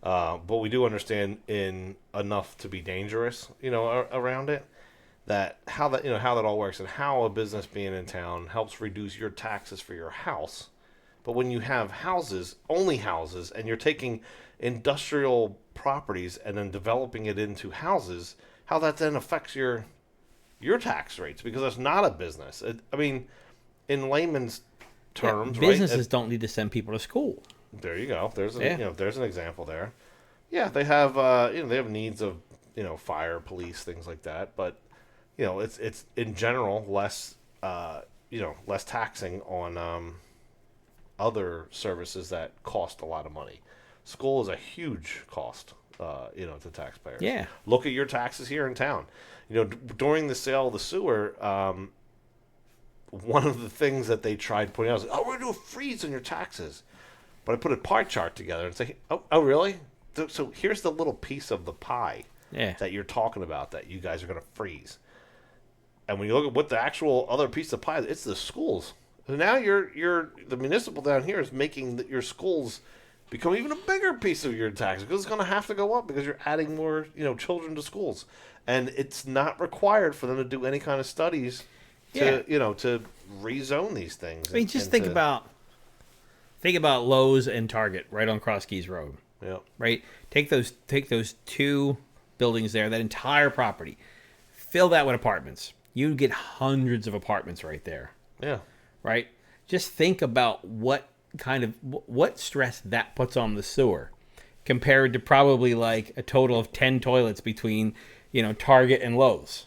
But we do understand in enough to be dangerous, around it, that how that all works and how a business being in town helps reduce your taxes for your house. But when you have only houses, and you're taking industrial properties and then developing it into houses, how that then affects your tax rates because it's not a business. In layman's terms, businesses don't need to send people to school. There you go. There's an example there. Yeah, they have they have needs of fire, police, things like that. But it's in general less less taxing on other services that cost a lot of money. School is a huge cost to taxpayers. Yeah. Look at your taxes here in town. During the sale of the sewer, one of the things that they tried putting out was, we're going to do a freeze on your taxes. But I put a pie chart together and say, oh, really? So here's the little piece of the pie that you're talking about that you guys are going to freeze. And when you look at what the actual other piece of pie is, it's the schools. So now the municipal down here is making your schools become even a bigger piece of your tax because it's going to have to go up because you're adding more children to schools. And it's not required for them to do any kind of studies to rezone these things. Just think about Lowe's and Target right on Cross Keys Road. Yeah. Right? Take those two buildings there, that entire property. Fill that with apartments. You get hundreds of apartments right there. Yeah. Right? Just think about what stress that puts on the sewer compared to probably like a total of 10 toilets between, Target and Lowe's.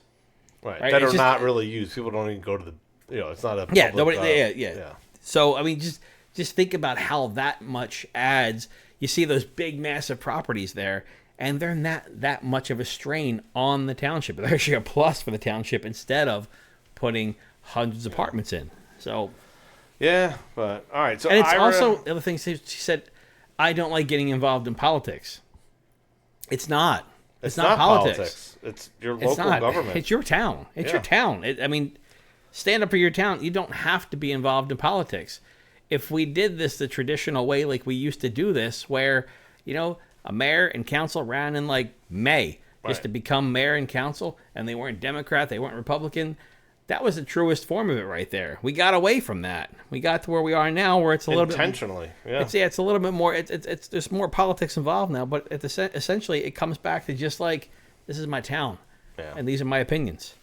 Right. That are not really used. People don't even go to the, it's not a public, yeah. So, just just think about how that much adds. You see those big, massive properties there, and they're not that much of a strain on the township. They're actually a plus for the township instead of putting hundreds of apartments in. So, yeah, but all right. So, and it's also the other thing she said, I don't like getting involved in politics. It's not. It's not politics. It's your local government. It's your town. It's your town. I mean, stand up for your town. You don't have to be involved in politics. If we did this the traditional way, like we used to do this, where, you know, a mayor and council ran in like May just to become mayor and council, and they weren't Democrat, they weren't Republican, that was the truest form of it right there. We got away from that. We got to where we are now, where it's a little bit intentionally. It's a little bit more. It's there's more politics involved now, but essentially it comes back to just like, this is my town, and these are my opinions.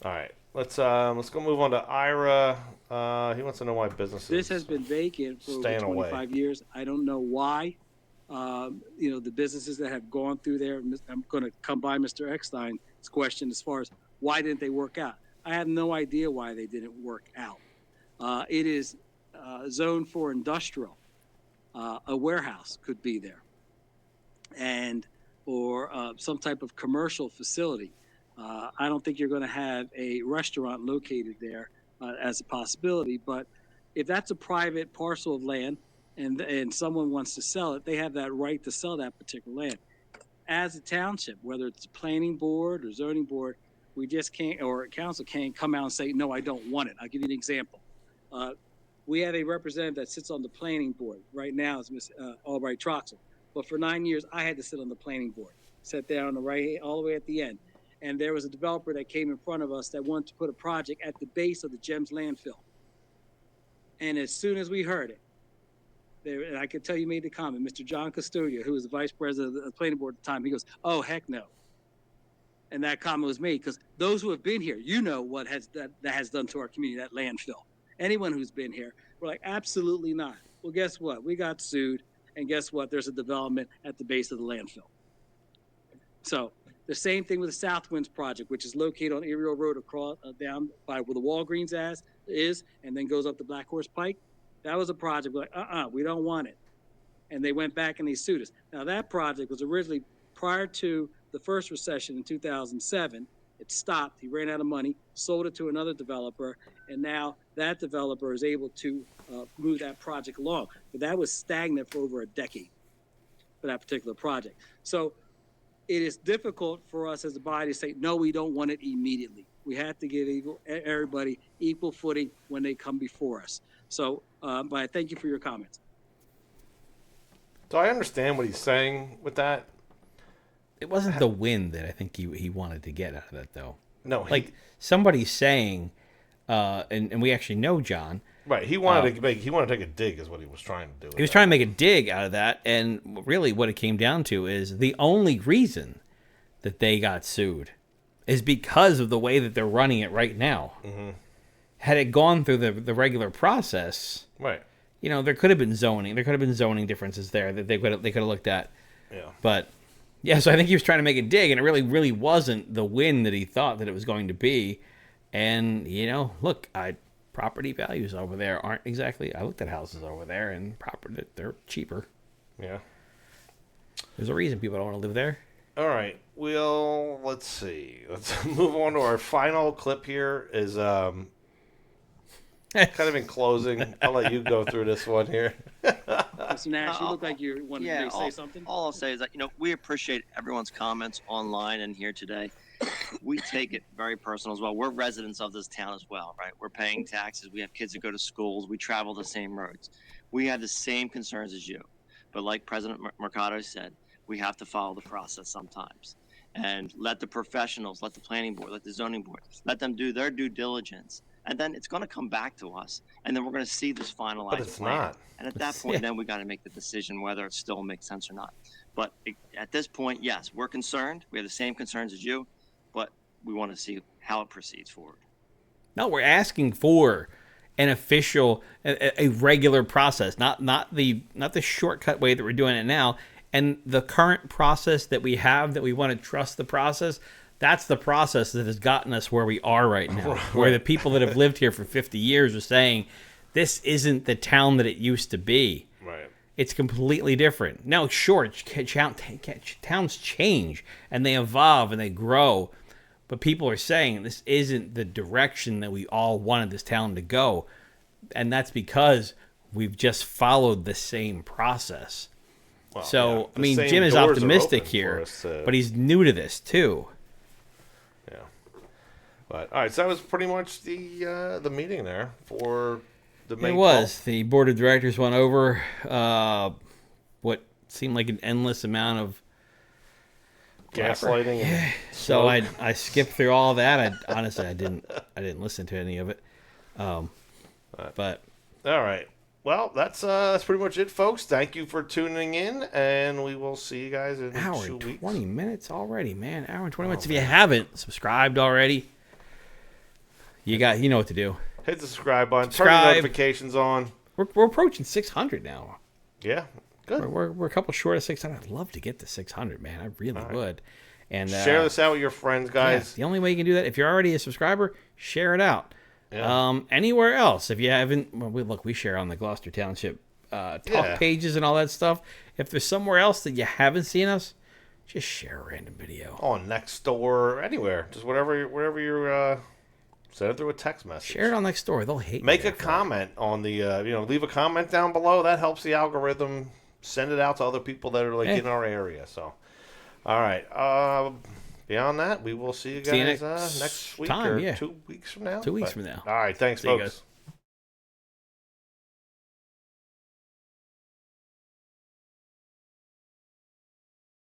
All right, let's go move on to Ira. He wants to know why businesses. This has been vacant for over 25 years. I don't know why. You know, the businesses that have gone through there. I'm going to come by Mr. Eckstein's question as far as why didn't they work out. I have no idea why they didn't work out. It is zoned for industrial. A warehouse could be there, or some type of commercial facility. I don't think you're going to have a restaurant located there as a possibility. But if that's a private parcel of land and someone wants to sell it, they have that right to sell that particular land. As a township, whether it's a planning board or zoning board, we just can't, or council can't come out and say, no, I don't want it. I'll give you an example. We have a representative that sits on the planning board. Right now is Ms. Albright Troxel. But for 9 years, I had to sit on the planning board, sat there on the right, all the way at the end. And there was a developer that came in front of us that wanted to put a project at the base of the GEMS landfill. And as soon as we heard it, and I could tell you made the comment, Mr. John Custodia, who was the vice president of the planning board at the time, he goes, oh, heck no. And that comment was made because those who have been here, you know what that has done to our community, that landfill. Anyone who's been here, we're like, absolutely not. Well, guess what? We got sued, and guess what? There's a development at the base of the landfill. So the same thing with the South Winds project, which is located on Erie Road across down by where the Walgreens is, and then goes up the Black Horse Pike. That was a project we're like, we don't want it. And they went back and they sued us. Now that project was originally prior to the first recession in 2007. It stopped. He ran out of money, sold it to another developer, and now that developer is able to move that project along. But that was stagnant for over a decade for that particular project. So it is difficult for us as a body to say, no, we don't want it immediately. We have to give everybody equal footing when they come before us. So, but I thank you for your comments. So I understand what he's saying with that. It wasn't the win that I think he wanted to get out of that, though. No, like somebody saying, and we actually know John. Right, he wanted to take a dig, is what he was trying to do. He was trying to make a dig out of that, and really, what it came down to is the only reason that they got sued is because of the way that they're running it right now. Mm-hmm. Had it gone through the regular process, right? You know, there could have been zoning. There could have been zoning differences there that they could have looked at. Yeah, but. Yeah, so I think he was trying to make a dig, and it really wasn't the win that he thought that it was going to be. And, you know, look, property values over there aren't exactly... I looked at houses over there, and they're cheaper. Yeah. There's a reason people don't want to live there. All right. Well, let's see. Let's move on to our final clip here is kind of in closing. I'll let you go through this one here. Mr. Nash, you look like you wanted to say something. All I'll say is that, you know, we appreciate everyone's comments online and here today. We take it very personal as well. We're residents of this town as well, right? We're paying taxes. We have kids that go to schools. We travel the same roads. We have the same concerns as you. But like President Mercado said, we have to follow the process sometimes. And let the professionals, let the planning board, let the zoning board, let them do their due diligence. And then it's going to come back to us. And then we're going to see this finalized But it's plan. not. And at that point, then we got to make the decision whether it still makes sense or not. But at this point, yes, we're concerned. We have the same concerns as you, but we want to see how it proceeds forward. No, we're asking for an official, a regular process, not the shortcut way that we're doing it now. And the current process that we have, that we want to trust the process, that's the process that has gotten us where we are right now. Where the people that have lived here for 50 years are saying, this isn't the town that it used to be. Right. It's completely different. Now, sure, towns change and they evolve and they grow, but people are saying this isn't the direction that we all wanted this town to go, and that's because we've just followed the same process. Well, so, yeah, I mean, same Jim is doors are optimistic open here, for us, but he's new to this too. Yeah. But all right, so that was pretty much the meeting there for the main. It was. The board of directors went over what seemed like an endless amount of gaslighting. Yeah. So I skipped through all that. Honestly, I didn't listen to any of it. But all right. Well, that's pretty much it, folks. Thank you for tuning in, and we will see you guys in 2 weeks. Hour and 20 minutes already, man. Hour and 20 minutes. If you haven't subscribed already, you know what to do. Hit the subscribe button. Turn the notifications on. We're approaching 600 now. Yeah, good. We're a couple short of 600. I'd love to get to 600, man. I really would. And share this out with your friends, guys. Yeah, the only way you can do that, if you're already a subscriber, share it out. Yeah. Anywhere else, if you haven't, we share on the Gloucester Township talk pages and all that stuff. If there's somewhere else that you haven't seen us, just share a random video. On Nextdoor, anywhere, just wherever you're. Send it through a text message. Share it on Nextdoor. They'll hate. Make a comment on the. Leave a comment down below. That helps the algorithm send it out to other people that are in our area. So, all right. Beyond that, we will see you guys next week or 2 weeks from now. 2 weeks from now. All right. Thanks, see you folks. guys.